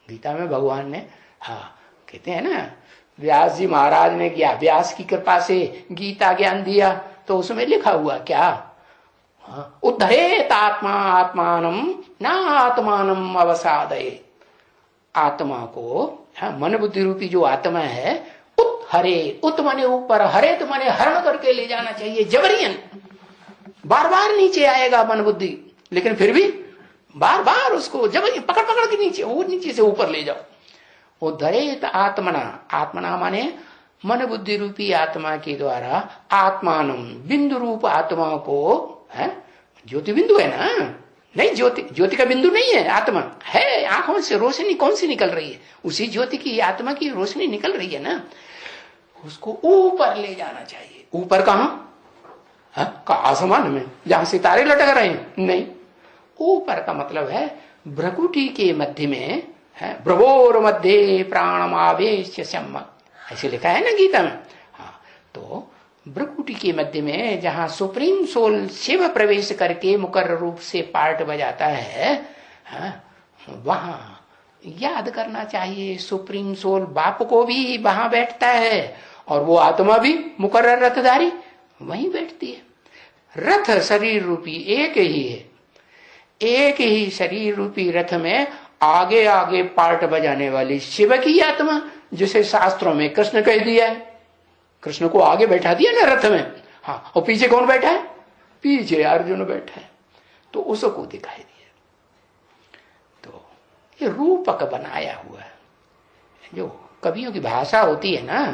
गीता में भगवान ने कहते हैं ना, व्यास जी महाराज ने किया, व्यास की कृपा से गीता ज्ञान दिया, तो उसमें लिखा हुआ क्या? उद्धरेत आत्मा आत्मानम ना आत्मानम अवसादये। आत्मा को मन बुद्धि रूपी जो आत्मा है हरे, उत मने ऊपर, हरे तो मने हरण करके ले जाना चाहिए जबरियन। बार बार नीचे आएगा मन बुद्धि, लेकिन फिर भी बार बार उसको जबरियन पकड़ पकड़ के नीचे, वो नीचे से ऊपर ले जाओ। उद्धरेत आत्मना, आत्मना माने मन बुद्धि रूपी आत्मा के द्वारा आत्मानम, बिंदु रूप आत्मा को है, ज्योति बिंदु है ना, नहीं ज्योति का बिंदु नहीं है, आत्मा है। आंखों से रोशनी कौन सी निकल रही है? उसी ज्योति की आत्मा की रोशनी निकल रही है ना, उसको ऊपर ले जाना चाहिए। ऊपर कहां? आसमान में जहां सितारे लटक रहे हैं? नहीं, ऊपर का मतलब है भ्रकुटी के मध्य में है, भ्रवोर मध्य प्राणमावेश सम्मा, ऐसे लिखा है ना गीता में। तो भ्रकुटी के मध्य में जहां सुप्रीम सोल शिव प्रवेश करके मुकर्रर रूप से पार्ट बजाता है, वहां याद करना चाहिए सुप्रीम सोल बाप को भी वहां बैठता है, और वो आत्मा भी मुकर्रर रथधारी वहीं बैठती है। रथ शरीर रूपी एक ही है, एक ही शरीर रूपी रथ में आगे आगे पार्ट बजाने वाली शिव की आत्मा, जिसे शास्त्रों में कृष्ण कह दिया है। कृष्ण को आगे बैठा दिया ना रथ में, और पीछे कौन बैठा है? पीछे अर्जुन बैठा है, तो उसको दिखाई दिया। तो ये रूपक बनाया हुआ है। जो कवियों की भाषा होती है ना,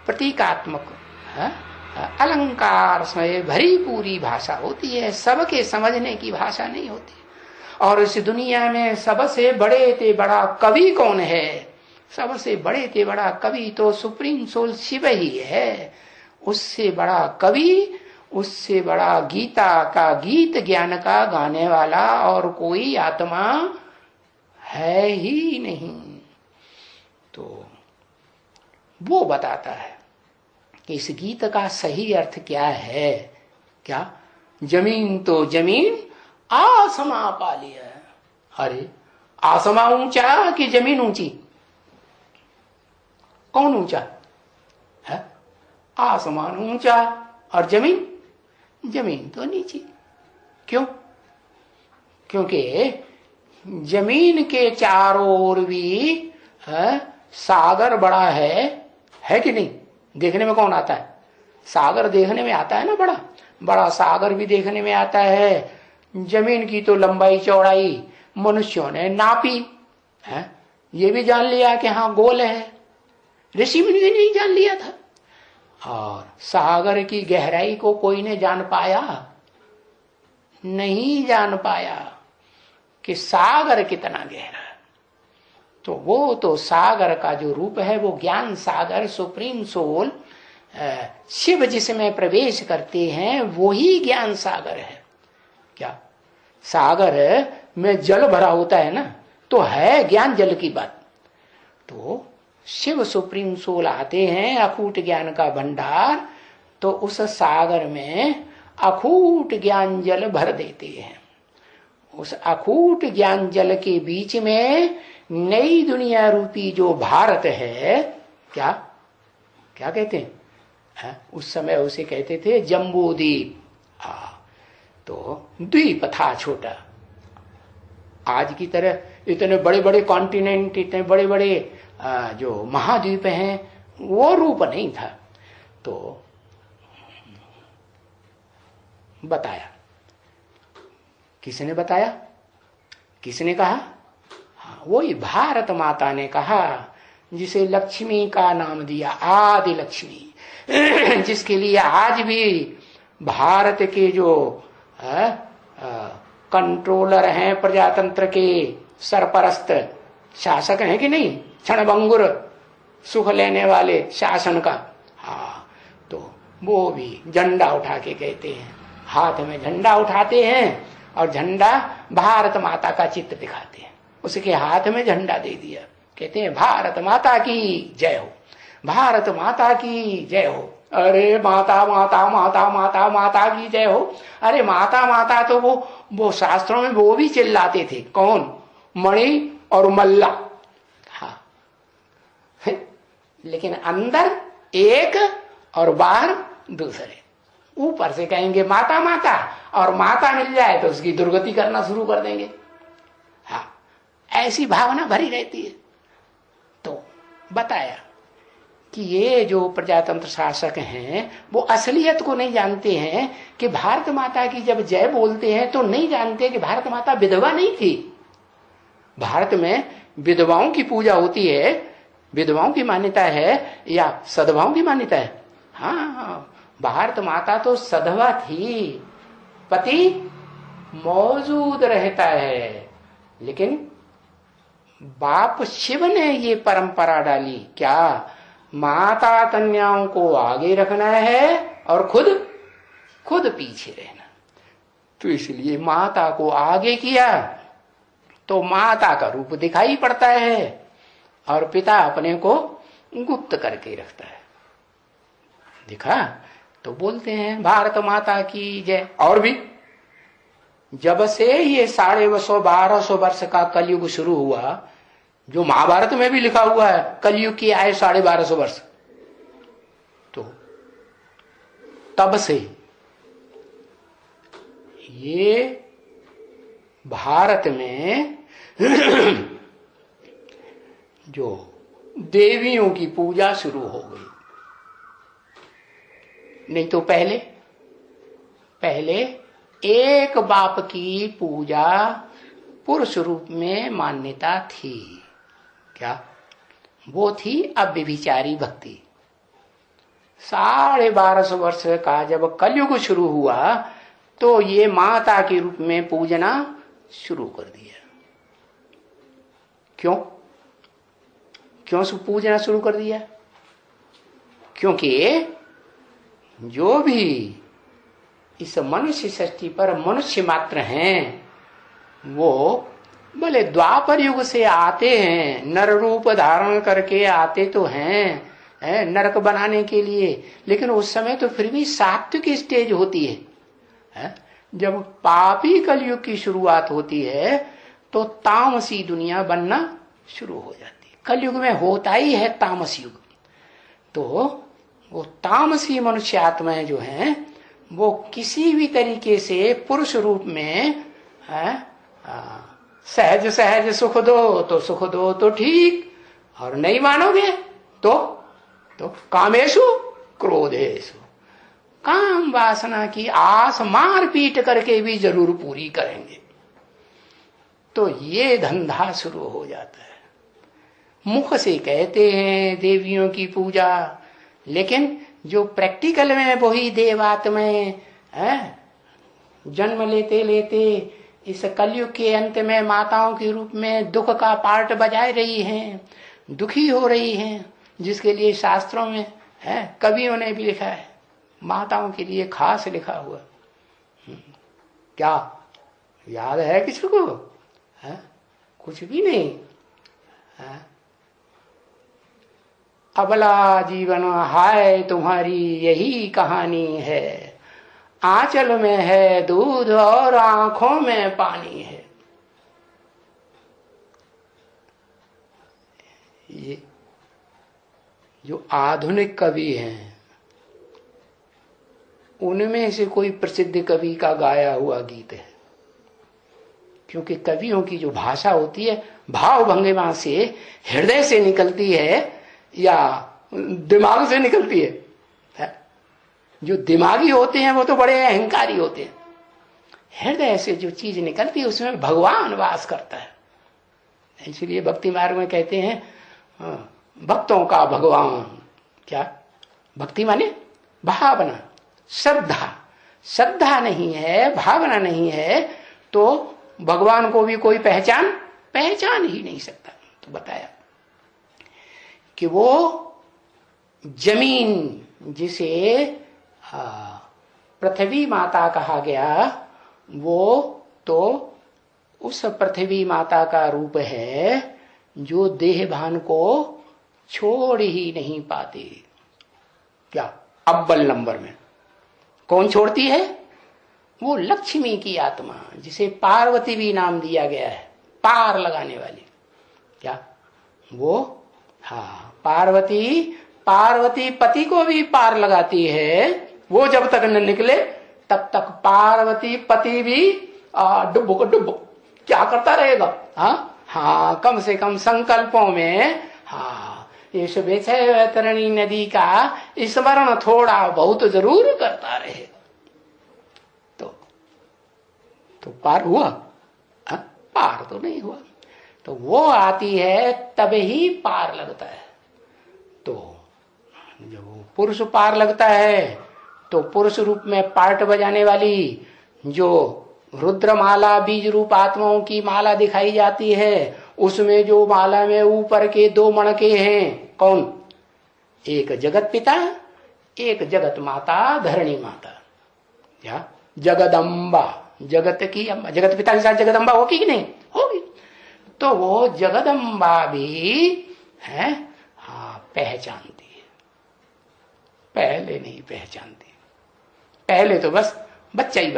प्रतीकात्मक अलंकार से भरी पूरी भाषा होती है, सबके समझने की भाषा नहीं होती। और इस दुनिया में सबसे बड़े से बड़ा कवि कौन है? सबसे बड़े से बड़ा कवि तो सुप्रीम सोल शिव ही है। उससे बड़ा कवि, उससे बड़ा गीता का गीत ज्ञान का गाने वाला और कोई आत्मा है ही नहीं। तो वो बताता है कि इस गीत का सही अर्थ क्या है। क्या? जमीन तो जमीन आसमा पाली है। अरे आसमा ऊंचा कि जमीन ऊंची? कौन ऊंचा है? आसमान ऊंचा और जमीन, जमीन तो नीचे। क्यों? क्योंकि जमीन के चारों ओर भी सागर बड़ा है कि नहीं? देखने में कौन आता है? सागर देखने में आता है ना, बड़ा बड़ा सागर भी देखने में आता है। जमीन की तो लंबाई चौड़ाई मनुष्यों ने नापी है, ये भी जान लिया कि हाँ गोल है। ऋषि मुनि ने नहीं जान लिया था। और सागर की गहराई को कोई ने जान पाया? नहीं जान पाया कि सागर कितना गहरा है। तो वो तो सागर का जो रूप है वो ज्ञान सागर, सुप्रीम सोल शिव जिसमें प्रवेश करते हैं वो ही ज्ञान सागर है। क्या? सागर में जल भरा होता है ना, तो है ज्ञान जल की बात। तो शिव सुप्रीम सोल आते हैं, अखूट ज्ञान का भंडार, तो उस सागर में अखूट ज्ञान जल भर देते हैं। उस अखूट ज्ञान जल के बीच में नई दुनिया रूपी जो भारत है, क्या क्या कहते हैं? उस समय उसे कहते थे जम्बूद्वीप। तो द्वीप था छोटा। आज की तरह इतने बड़े बड़े कॉन्टिनेंट, इतने बड़े बड़े जो महाद्वीप हैं, वो रूप नहीं था। तो बताया किसने बताया, किसने कहा? हाँ, वही भारत माता ने कहा, जिसे लक्ष्मी का नाम दिया, आदि लक्ष्मी, जिसके लिए आज भी भारत के जो कंट्रोलर हैं, प्रजातंत्र के सरपरस्त शासक हैं कि नहीं, क्षणभंगुर सुख लेने वाले शासन का, हाँ, तो वो भी झंडा उठा के कहते हैं, हाथ में झंडा उठाते हैं और झंडा भारत माता का चित्र दिखाते हैं, उसके हाथ में झंडा दे दिया, कहते हैं भारत माता की जय हो, भारत माता की जय हो। अरे माता माता माता माता माता की जय हो, अरे माता माता तो वो शास्त्रों में वो भी चिल्लाते थे, कौन? मणि और मल्ला, हाँ, लेकिन अंदर एक और बाहर दूसरे। ऊपर से कहेंगे माता माता, और माता मिल जाए तो उसकी दुर्गति करना शुरू कर देंगे, हाँ, ऐसी भावना भरी रहती है। तो बताया कि ये जो प्रजातंत्र शासक हैं वो असलियत को नहीं जानते हैं कि भारत माता की जब जय बोलते हैं तो नहीं जानते कि भारत माता विधवा नहीं थी। भारत में विधवाओं की पूजा होती है, विधवाओं की मान्यता है या सधवाओं की मान्यता है? हाँ, भारत माता तो सधवा थी, पति मौजूद रहता है, लेकिन बाप शिव ने ये परंपरा डाली, क्या? माता कन्याओं को आगे रखना है और खुद पीछे रहना। तो इसलिए माता को आगे किया तो माता का रूप दिखाई पड़ता है और पिता अपने को गुप्त करके रखता है। दिखा? तो बोलते हैं भारत माता की जय। और भी जब से ये 1250 वर्ष का कलयुग शुरू हुआ, जो महाभारत में भी लिखा हुआ है कलयुग की आयु 1250 वर्ष, तो तब से ये भारत में जो देवियों की पूजा शुरू हो गई। नहीं तो पहले एक बाप की पूजा पुरुष रूप में मान्यता थी। क्या वो थी? अव्यभिचारी भक्ति। 1250 वर्ष का जब कलयुग शुरू हुआ तो ये माता के रूप में पूजना शुरू कर दिया। क्यों पूजना शुरू कर दिया? क्योंकि जो भी इस मनुष्य सृष्टि पर मनुष्य मात्र हैं, वो भले द्वापर युग से आते हैं, नर रूप धारण करके आते तो हैं नरक बनाने के लिए, लेकिन उस समय तो फिर भी सात्विक स्टेज होती है। जब पापी कलयुग की शुरुआत होती है तो तामसी दुनिया बनना शुरू हो जाती है। कलयुग में होता ही है तामस युग। तो वो तामसी मनुष्य आत्माएं जो हैं वो किसी भी तरीके से पुरुष रूप में सहज सहज सुख दो तो सुख दो तो ठीक, और नहीं मानोगे तो कामेशु क्रोधेशु, काम वासना की आस मार पीट करके भी जरूर पूरी करेंगे। तो ये धंधा शुरू हो जाता है। मुख से कहते हैं देवियों की पूजा, लेकिन जो प्रैक्टिकल में वही देवात्माएं जन्म लेते लेते इस कलयुग के अंत में माताओं के रूप में दुख का पार्ट बजाय रही हैं, दुखी हो रही हैं, जिसके लिए शास्त्रों में कवियों ने भी लिखा है, माताओं के लिए खास लिखा हुआ। क्या याद है किसी को? कुछ भी नहीं। अबला जीवन हाय तुम्हारी यही कहानी है, आंचल में है दूध और आंखों में पानी है। ये जो आधुनिक कवि हैं उनमें से कोई प्रसिद्ध कवि का गाया हुआ गीत है, क्योंकि कवियों की जो भाषा होती है भाव भंगिमा से, हृदय से निकलती है या दिमाग से निकलती है। जो दिमागी होते हैं वो तो बड़े अहंकारी होते हैं, हृदय से जो चीज निकलती है उसमें भगवान वास करता है। इसलिए भक्ति मार्ग में कहते हैं भक्तों का भगवान। क्या भक्ति माने? भावना, श्रद्धा। श्रद्धा नहीं है, भावना नहीं है तो भगवान को भी कोई पहचान ही नहीं सकता। तो बताया कि वो जमीन जिसे पृथ्वी माता कहा गया, वो तो उस पृथ्वी माता का रूप है जो देह भान को छोड़ ही नहीं पाती। क्या अव्वल नंबर में कौन छोड़ती है? वो लक्ष्मी की आत्मा, जिसे पार्वती भी नाम दिया गया है, पार लगाने वाली। क्या वो? हाँ, पार्वती पति को भी पार लगाती है। वो जब तक न निकले तब तक पार्वती पति भी डुबुक क्या करता रहेगा? हाँ, कम से कम संकल्पों में ये शुभेच्छा तरणी नदी का स्मरण थोड़ा बहुत जरूर करता रहे तो पार हुआ? पार तो नहीं हुआ। तो वो आती है तब ही पार लगता है। तो जब पुरुष पार लगता है तो पुरुष रूप में पार्ट बजाने वाली जो रुद्रमाला बीज रूप आत्माओं की माला दिखाई जाती है, उसमें जो माला में ऊपर के 2 मणके हैं, कौन? एक जगत पिता, एक जगत माता, धरणी माता। या जगदम्बा, जगत की अम्बा। जगत पिता के साथ जगदम्बा होगी कि नहीं? होगी। तो वो जगदम्बा भी है पहचानती है। पहले नहीं पहचानती। पहले तो बस बच्चा ही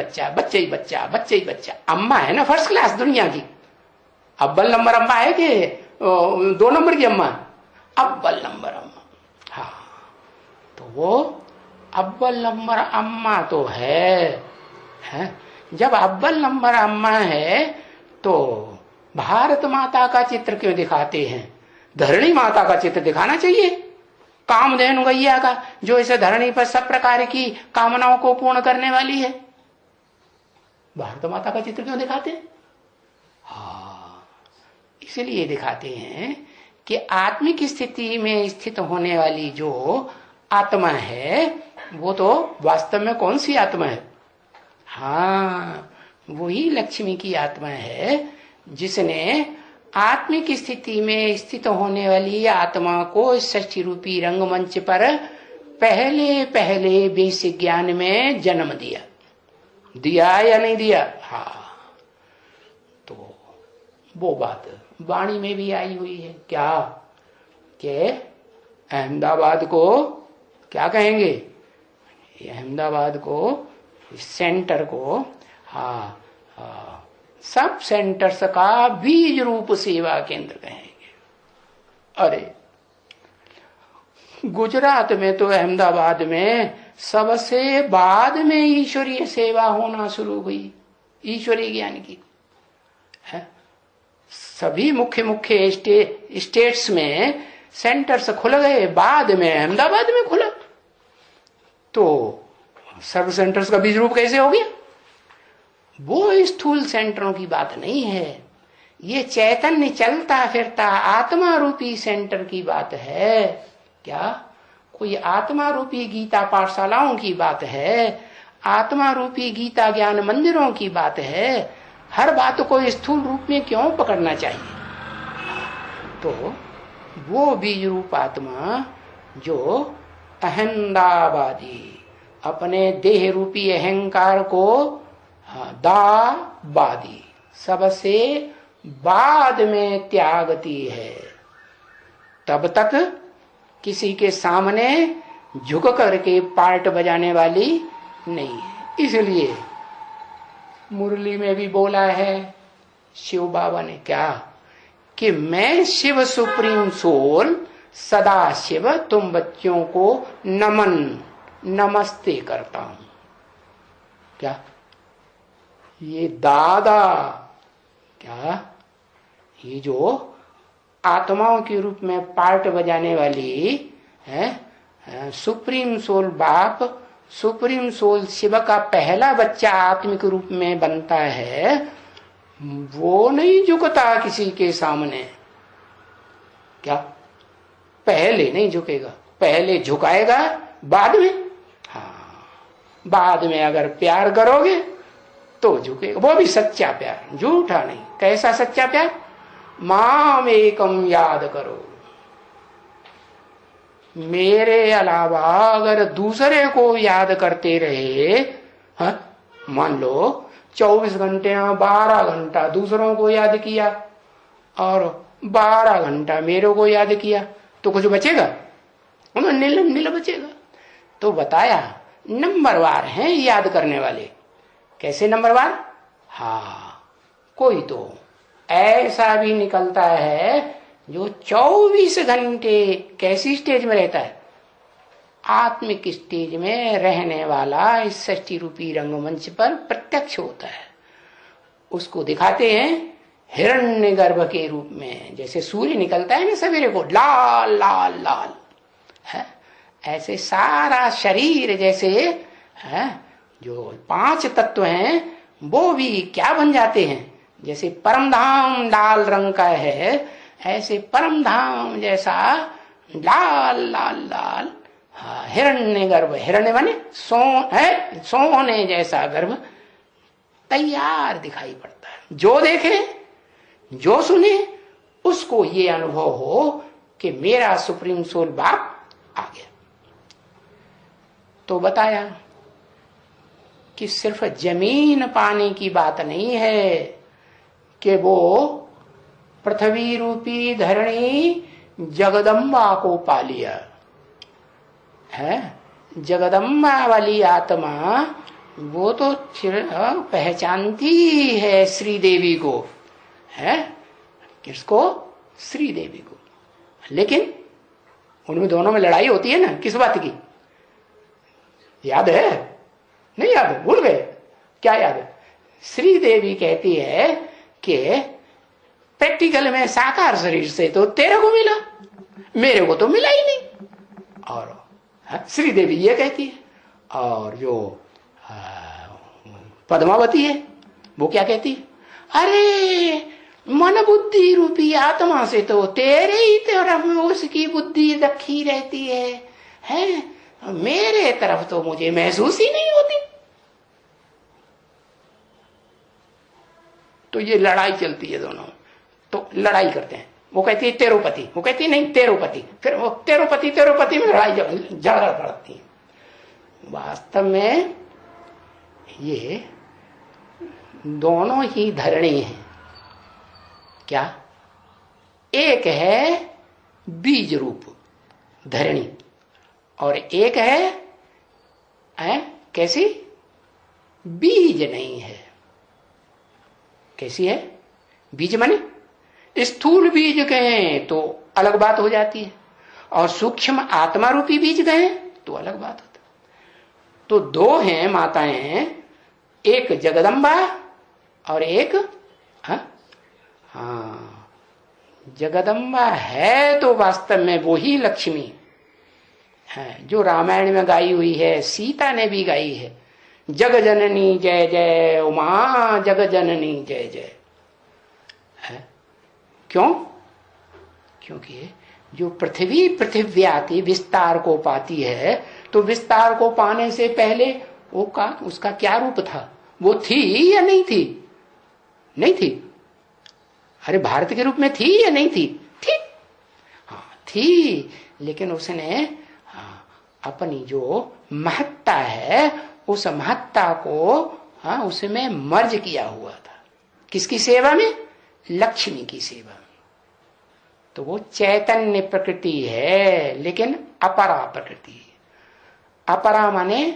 बच्चा। अम्मा है ना फर्स्ट क्लास दुनिया की। अव्वल नंबर अम्मा है कि 2 नंबर की अम्मा? अव्वल नंबर अम्मा। हाँ, तो वो अव्वल नंबर अम्मा तो है। जब अव्वल नंबर अम्मा है तो भारत माता का चित्र क्यों दिखाते हैं? धरणी माता का चित्र दिखाना चाहिए, कामधेनु गैया का, जो इसे धरणी पर सब प्रकार की कामनाओं को पूर्ण करने वाली है। भारत माता का चित्र क्यों दिखाते हैं? इसलिए दिखाते हैं कि आत्मिक स्थिति में स्थित होने वाली जो आत्मा है वो तो वास्तव में कौन सी आत्मा है? वही लक्ष्मी की आत्मा है, जिसने आत्मिक स्थिति में स्थित होने वाली आत्मा को षष्ठी रूपी रंगमंच पर पहले बेसिक ज्ञान में जन्म दिया या नहीं दिया? तो वो बात वाणी में भी आई हुई है। क्या कि अहमदाबाद को क्या कहेंगे? अहमदाबाद को, सेंटर को सब सेंटर्स का बीज रूप सेवा केंद्र कहेंगे। अरे गुजरात में तो अहमदाबाद में सबसे बाद में ईश्वरीय सेवा होना शुरू हुई, ईश्वरीय ज्ञान की। सभी मुख्य स्टेट्स में सेंटर्स खुल गए, बाद में अहमदाबाद में खुला। तो सर्व सेंटर्स का बीज रूप कैसे हो गया? वो स्थूल सेंटरों की बात नहीं है, ये चैतन्य चलता फिरता आत्मा रूपी सेंटर की बात है। क्या कोई आत्मा रूपी गीता पाठशालाओं की बात है, आत्मा रूपी गीता ज्ञान मंदिरों की बात है। हर बात को स्थूल रूप में क्यों पकड़ना चाहिए? तो वो बीज रूप आत्मा जो अहंदाबादी, अपने देह रूपी अहंकार को दाबादी, सबसे बाद में त्यागती है, तब तक किसी के सामने झुक करके पार्ट बजाने वाली नहीं है। इसलिए मुरली में भी बोला है शिव बाबा ने, क्या कि मैं शिव सुप्रीम सोल सदा शिव तुम बच्चों को नमस्ते करता हूं। क्या ये दादा, क्या ये जो आत्माओं के रूप में पार्ट बजाने वाली है सुप्रीम सोल बाप सुप्रीम सोल शिव का पहला बच्चा आत्मिक रूप में बनता है, वो नहीं झुकता किसी के सामने। क्या? पहले नहीं झुकेगा, पहले झुकाएगा बाद में। हाँ, बाद में अगर प्यार करोगे तो झुकेगा, वो भी सच्चा प्यार, झूठा नहीं। कैसा सच्चा प्यार? माम एकम याद करो, मेरे अलावा अगर दूसरे को याद करते रहे, मान लो 24 घंटे 12 घंटा दूसरों को याद किया और 12 घंटा मेरे को याद किया, तो कुछ बचेगा? नील नील बचेगा। तो बताया नंबरवार हैं याद करने वाले। कैसे नंबरवार? हाँ, कोई तो ऐसा भी निकलता है जो 24 घंटे कैसी स्टेज में रहता है? आत्मिक स्टेज में रहने वाला इस सृष्टि रूपी रंगमंच पर प्रत्यक्ष होता है। उसको दिखाते हैं हिरण्यगर्भ के रूप में, जैसे सूर्य निकलता है ना सवेरे को, लाल लाल लाल है, ऐसे सारा शरीर जैसे है, जो 5 तत्व हैं वो भी क्या बन जाते हैं? जैसे परम धाम लाल रंग का है, ऐसे परम धाम जैसा लाल लाल लाल हिरण्य गर्भ, हिरण्य माने सोने जैसा गर्भ तैयार दिखाई पड़ता है। जो देखे जो सुने उसको ये अनुभव हो कि मेरा सुप्रीम सोल बाप आ गया। तो बताया कि सिर्फ जमीन पाने की बात नहीं है कि वो पृथ्वी रूपी धरणी जगदम्बा को पा लिया है। जगदम्बा वाली आत्मा वो तो पहचानती है श्री देवी को, है किसको? श्री देवी को। लेकिन उनमें दोनों में लड़ाई होती है ना, किस बात की? याद है? नहीं याद? भूल गए? क्या याद है? श्री देवी कहती है कि प्रैक्टिकल में साकार शरीर से तो तेरे को मिला, मेरे को तो मिला ही नहीं। और श्री देवी ये कहती है। और जो पद्मावती है वो क्या कहती है? अरे मन बुद्धि रूपी आत्मा से तो तेरे ही तरफ उसकी बुद्धि रखी रहती है, मेरे तरफ तो मुझे महसूस ही नहीं होती। तो ये लड़ाई चलती है दोनों, तो लड़ाई करते हैं। वो कहती है तेरोपति, वो कहती है नहीं तेरोपति, फिर वो तेरोपति में लड़ाई झगड़ा पड़ती है। वास्तव में ये दोनों ही धरणी हैं। क्या? एक है बीज रूप धरणी और एक है कैसी? बीज नहीं है। कैसी है? बीज माने स्थूल बीज गए तो अलग बात हो जाती है, और सूक्ष्म आत्मा रूपी बीज गए तो अलग बात होती है। तो दो हैं माताएं, एक जगदम्बा और एक हाँ जगदम्बा है तो वास्तव में वो ही लक्ष्मी है जो रामायण में गाई हुई है, सीता ने भी गाई है। जग जननी जय जय उमा, जग जननी जय जय है। क्यों? क्योंकि जो पृथ्वी पृथिव्याति विस्तार को पाती है, तो विस्तार को पाने से पहले उसका क्या रूप था? वो थी या नहीं थी? नहीं थी। अरे भारत के रूप में थी या नहीं थी? थी। हाँ थी, लेकिन उसने अपनी जो महत्ता है उस महत्ता को उसमें मर्ज किया हुआ था। किसकी सेवा में? लक्ष्मी की सेवा में। तो वो चैतन्य प्रकृति है, लेकिन अपरा प्रकृति है। अपरा माने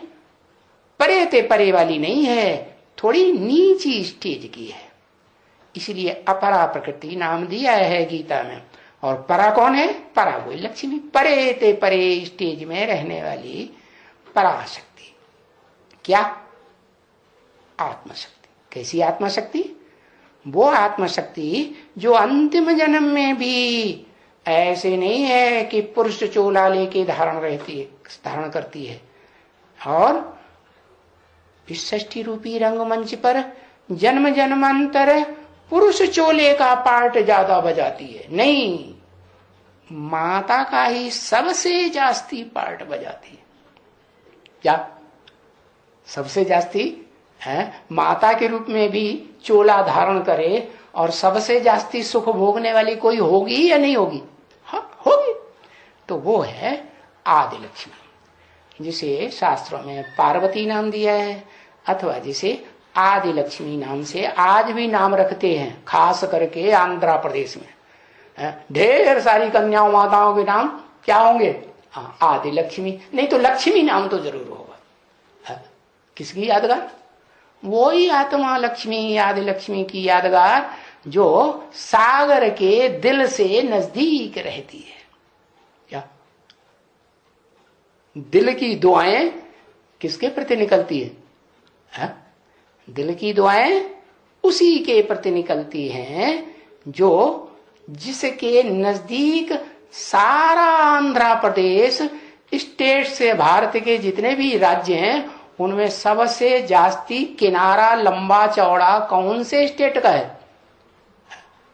परे ते परे वाली नहीं है, थोड़ी नीची स्टेज की है, इसलिए अपरा प्रकृति नाम दिया है गीता में। और परा कौन है? परा वही लक्ष्मी, परे ते परे स्टेज में रहने वाली पराशक्ति। क्या? आत्मशक्ति। कैसी आत्मशक्ति? वो आत्मशक्ति जो अंतिम जन्म में भी ऐसे नहीं है कि पुरुष चोला लेके धारण करती है, और इस षष्ठी रूपी रंगमंच पर जन्म जन्मांतर पुरुष चोले का पार्ट ज्यादा बजाती है, नहीं, माता का ही सबसे जास्ती पार्ट बजाती है। क्या सबसे जास्ती है? माता के रूप में भी चोला धारण करे और सबसे जास्ती सुख भोगने वाली कोई होगी या नहीं होगी? हाँ होगी। तो वो है आदि लक्ष्मी, जिसे शास्त्रों में पार्वती नाम दिया है, अथवा जिसे आदि लक्ष्मी नाम से आज भी नाम रखते हैं, खास करके आंध्र प्रदेश में ढेर सारी कन्याओं माताओं के नाम क्या होंगे? आदि लक्ष्मी, नहीं तो लक्ष्मी नाम तो जरूर होगा। किसकी यादगार? वो ही आत्मा लक्ष्मी, आदि लक्ष्मी की यादगार जो सागर के दिल से नजदीक रहती है। क्या दिल की दुआएं किसके प्रति निकलती है? दिल की दुआएं उसी के प्रति निकलती हैं जो जिसके नजदीक सारा आंध्र प्रदेश स्टेट से भारत के जितने भी राज्य हैं उनमें सबसे जास्ती किनारा लंबा चौड़ा कौन से स्टेट का है?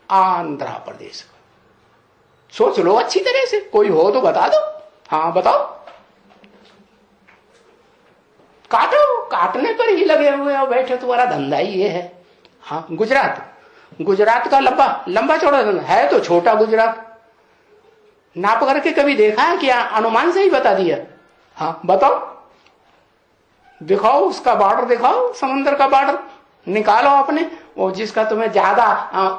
आंध्र प्रदेश का। सोच लो अच्छी तरह से, कोई हो तो बता दो। हाँ बताओ। काटो, काटने पर ही लगे हुए हो बैठे, तुम्हारा धंधा ही ये है। हाँ गुजरात, गुजरात का लंबा लंबा चौड़ा है तो छोटा गुजरात नाप करके कभी देखा है क्या? अनुमान से ही बता दिया। हाँ बताओ, दिखाओ उसका बॉर्डर, दिखाओ समंदर का बॉर्डर निकालो अपने, वो जिसका तुम्हें ज्यादा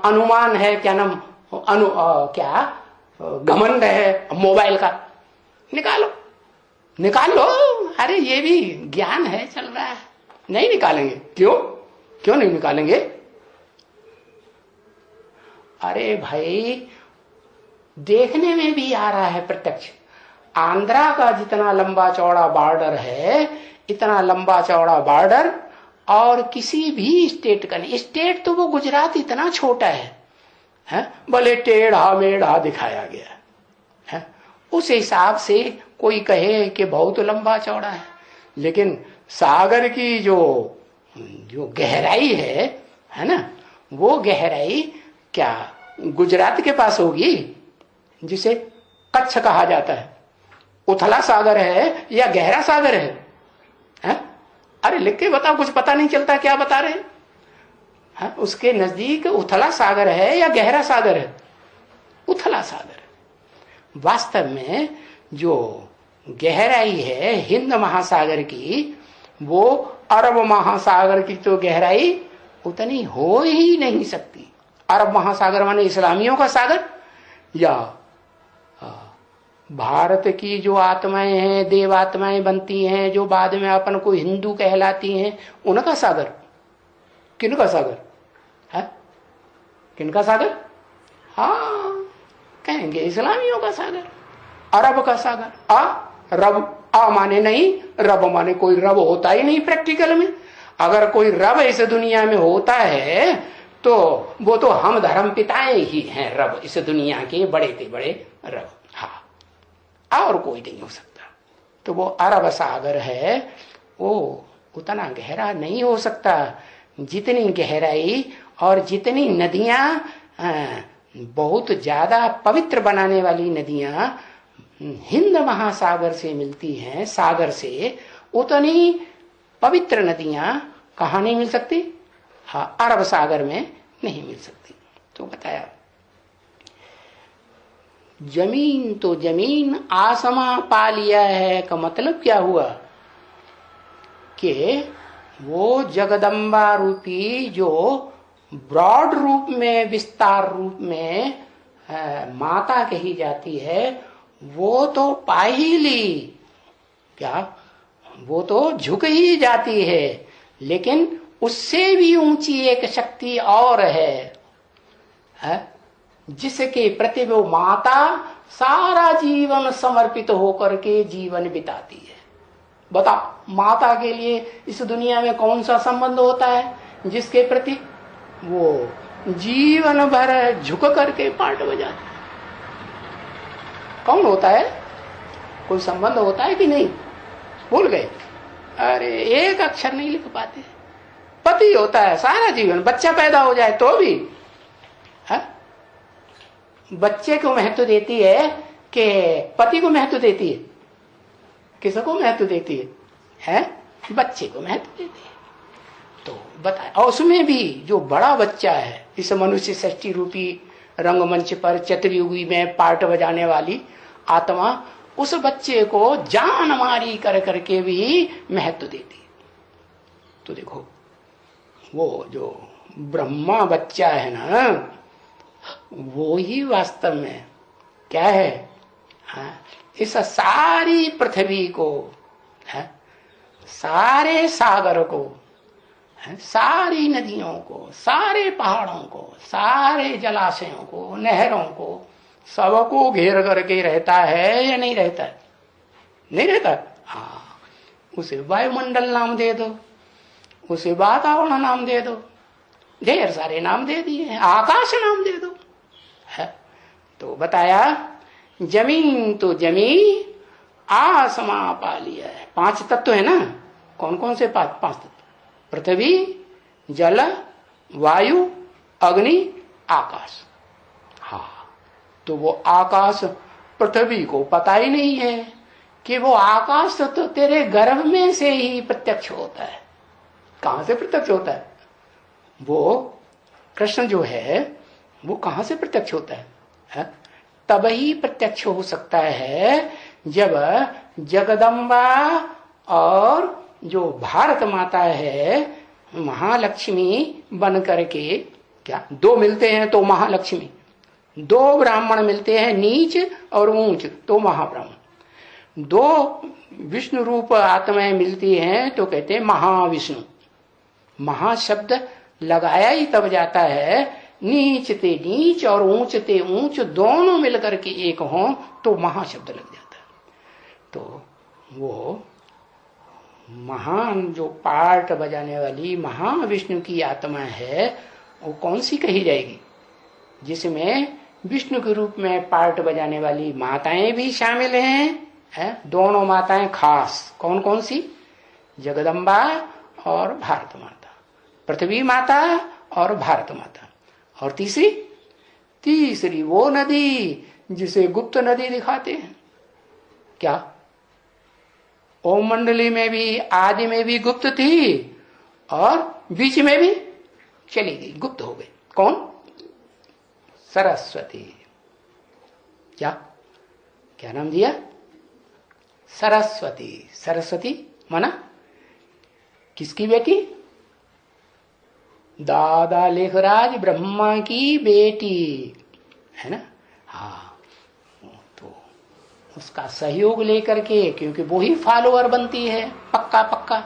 अनुमान है, क्या नाम क्या घमंड है मोबाइल का, निकालो निकाल लो। अरे ये भी ज्ञान है, चल रहा है। नहीं निकालेंगे? क्यों क्यों नहीं निकालेंगे? अरे भाई देखने में भी आ रहा है प्रत्यक्ष। आंध्रा का जितना लंबा चौड़ा बॉर्डर है, इतना लंबा चौड़ा बॉर्डर और किसी भी स्टेट का नहीं। स्टेट तो वो गुजरात इतना छोटा है? भले टेढ़ा मेढ़ा दिखाया गया है, उस हिसाब से कोई कहे कि बहुत लंबा चौड़ा है, लेकिन सागर की जो गहराई है ना, वो गहराई क्या गुजरात के पास होगी, जिसे कच्छ कहा जाता है? उथला सागर है या गहरा सागर है? अरे लिख के बताओ, कुछ पता नहीं चलता क्या बता रहे हैं? उसके नजदीक उथला सागर है या गहरा सागर है? उथला सागर है। वास्तव में जो गहराई है हिंद महासागर की, वो अरब महासागर की तो गहराई उतनी हो ही नहीं सकती। अरब महासागर माने इस्लामियों का सागर, या भारत की जो आत्माएं हैं, देव आत्माएं बनती हैं, जो बाद में अपन को हिंदू कहलाती हैं, उनका सागर? किनका सागर है? किनका सागर? हाँ कहेंगे इस्लामियों का सागर, अरब का सागर। रब, माने नहीं, रब माने कोई रब होता ही नहीं प्रैक्टिकल में। अगर कोई रब इस दुनिया में होता है तो वो तो हम धर्म पिताएं ही हैं रब, इस दुनिया के बड़े से बड़े रब। हाँ और कोई नहीं हो सकता। तो वो अरब सागर है, वो उतना गहरा नहीं हो सकता। जितनी गहराई और जितनी नदियां बहुत ज्यादा पवित्र बनाने वाली नदियां हिंद महासागर से मिलती हैं, सागर से, उतनी पवित्र नदियां कहाँ नहीं मिल सकती? हाँ अरब सागर में नहीं मिल सकती। तो बताया जमीन तो जमीन आसमां पा लिया है का मतलब क्या हुआ कि वो जगदम्बा रूपी जो ब्रॉड रूप में, विस्तार रूप में माता कही जाती है, वो तो पा ही ली। क्या? वो तो झुक ही जाती है, लेकिन उससे भी ऊंची एक शक्ति और है जिसके प्रति वो माता सारा जीवन समर्पित होकर के जीवन बिताती है। बता, माता के लिए इस दुनिया में कौन सा संबंध होता है जिसके प्रति वो जीवन भर झुक करके पाठ बजाती है? कौन होता है? कोई संबंध होता है कि नहीं? भूल गए? अरे एक अक्षर नहीं लिख पाते। पति होता है सारा जीवन, बच्चा पैदा हो जाए तो भी है? बच्चे को महत्व देती है कि पति को महत्व देती है? किसको महत्व देती है? बच्चे को महत्व देती है। तो बताए, और उसमें भी जो बड़ा बच्चा है, इस मनुष्य सृष्टि रूपी रंगमंच पर चतुर्युगी में पार्ट बजाने वाली आत्मा, उस बच्चे को जान मारी कर करके भी महत्व देती है। तो देखो वो जो ब्रह्मा बच्चा है ना, वो ही वास्तव में क्या है? इस सारी पृथ्वी को, सारे सागर को, सारी नदियों को, सारे पहाड़ों को, सारे जलाशयों को, नहरों को, सबको घेर करके रहता है या नहीं रहता है? नहीं रहता। हाँ, उसे वायुमंडल नाम दे दो, उसे वातावरण नाम दे दो, ढेर सारे नाम दे दिए, आकाश नाम दे दो, है? तो बताया जमीन तो जमी, आसमां पा लिया है। 5 तत्व है ना। कौन कौन से 5 तत्व? पृथ्वी, जल, वायु, अग्नि, आकाश। हाँ, तो वो आकाश पृथ्वी को पता ही नहीं है कि वो आकाश तो तेरे गर्भ में से ही प्रत्यक्ष होता है। कहां से प्रत्यक्ष होता है? वो कृष्ण जो है वो कहां से प्रत्यक्ष होता है? तब ही प्रत्यक्ष हो सकता है जब जगदम्बा और जो भारत माता है महालक्ष्मी बन करके, क्या 2 मिलते हैं तो महालक्ष्मी, 2 ब्राह्मण मिलते हैं नीच और ऊंच तो महाब्राह्मण, 2 विष्णु रूप आत्माएं मिलती हैं तो कहते हैं महाविष्णु। महाशब्द लगाया ही तब जाता है, नीच ते नीच और ऊंच ते ऊंच दोनों मिलकर के एक हों तो महाशब्द लग जाता है। तो वो महान जो पार्ट बजाने वाली महाविष्णु की आत्मा है, वो कौन सी कही जाएगी? जिसमें विष्णु के रूप में पार्ट बजाने वाली माताएं भी शामिल हैं, दोनों माताएं खास। कौन कौन सी? जगदम्बा और भारत माता, पृथ्वी माता और भारत माता। और तीसरी वो नदी जिसे गुप्त नदी दिखाते हैं। क्या? ओम मंडली में भी आदि में भी गुप्त थी और बीच में भी चली गई, गुप्त हो गई। कौन? सरस्वती। क्या नाम दिया? सरस्वती। सरस्वती माना किसकी बेटी? दादा लेखराज ब्रह्मा की बेटी है ना। हाँ, तो उसका सहयोग लेकर के, क्योंकि वो ही फॉलोअर बनती है पक्का।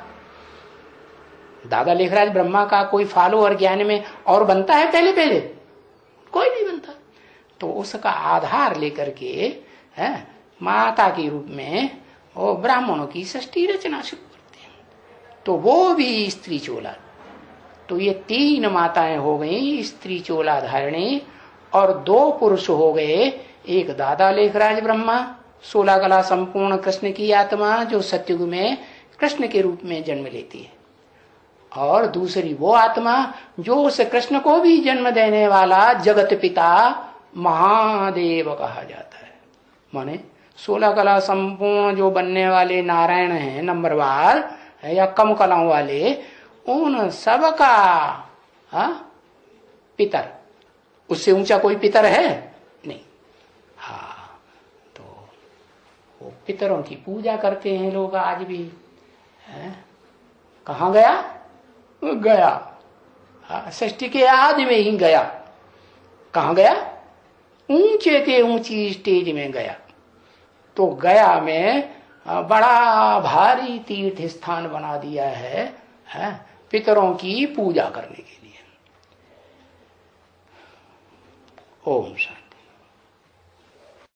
दादा लेखराज ब्रह्मा का कोई फॉलोअर ज्ञान में और बनता है? पहले कोई नहीं बनता। तो उसका आधार लेकर के माता के रूप में वो ब्राह्मणों की सृष्टि रचना शुरू करते हैं। तो वो भी स्त्री चोला। तो ये 3 माताएं हो गई स्त्री चोला धारिणी, और 2 पुरुष हो गए। एक दादा लेखराज ब्रह्मा, 16 कला संपूर्ण कृष्ण की आत्मा जो सत्युग में कृष्ण के रूप में जन्म लेती है, और दूसरी वो आत्मा जो उस कृष्ण को भी जन्म देने वाला जगत पिता महादेव कहा जाता है। माने 16 कला संपूर्ण जो बनने वाले नारायण हैं नंबरवार या कम कलाओं वाले, उन सब का पितर। उससे ऊंचा कोई पितर है नहीं। हाँ, तो वो पितरों की पूजा करते हैं लोग आज भी। कहाँ गया सृष्टि के आदि में ही गया। कहाँ गया? ऊंचे ते ऊंची स्टेज में गया। तो गया में बड़ा भारी तीर्थ स्थान बना दिया है पितरों की पूजा करने के लिए। ओम शांति।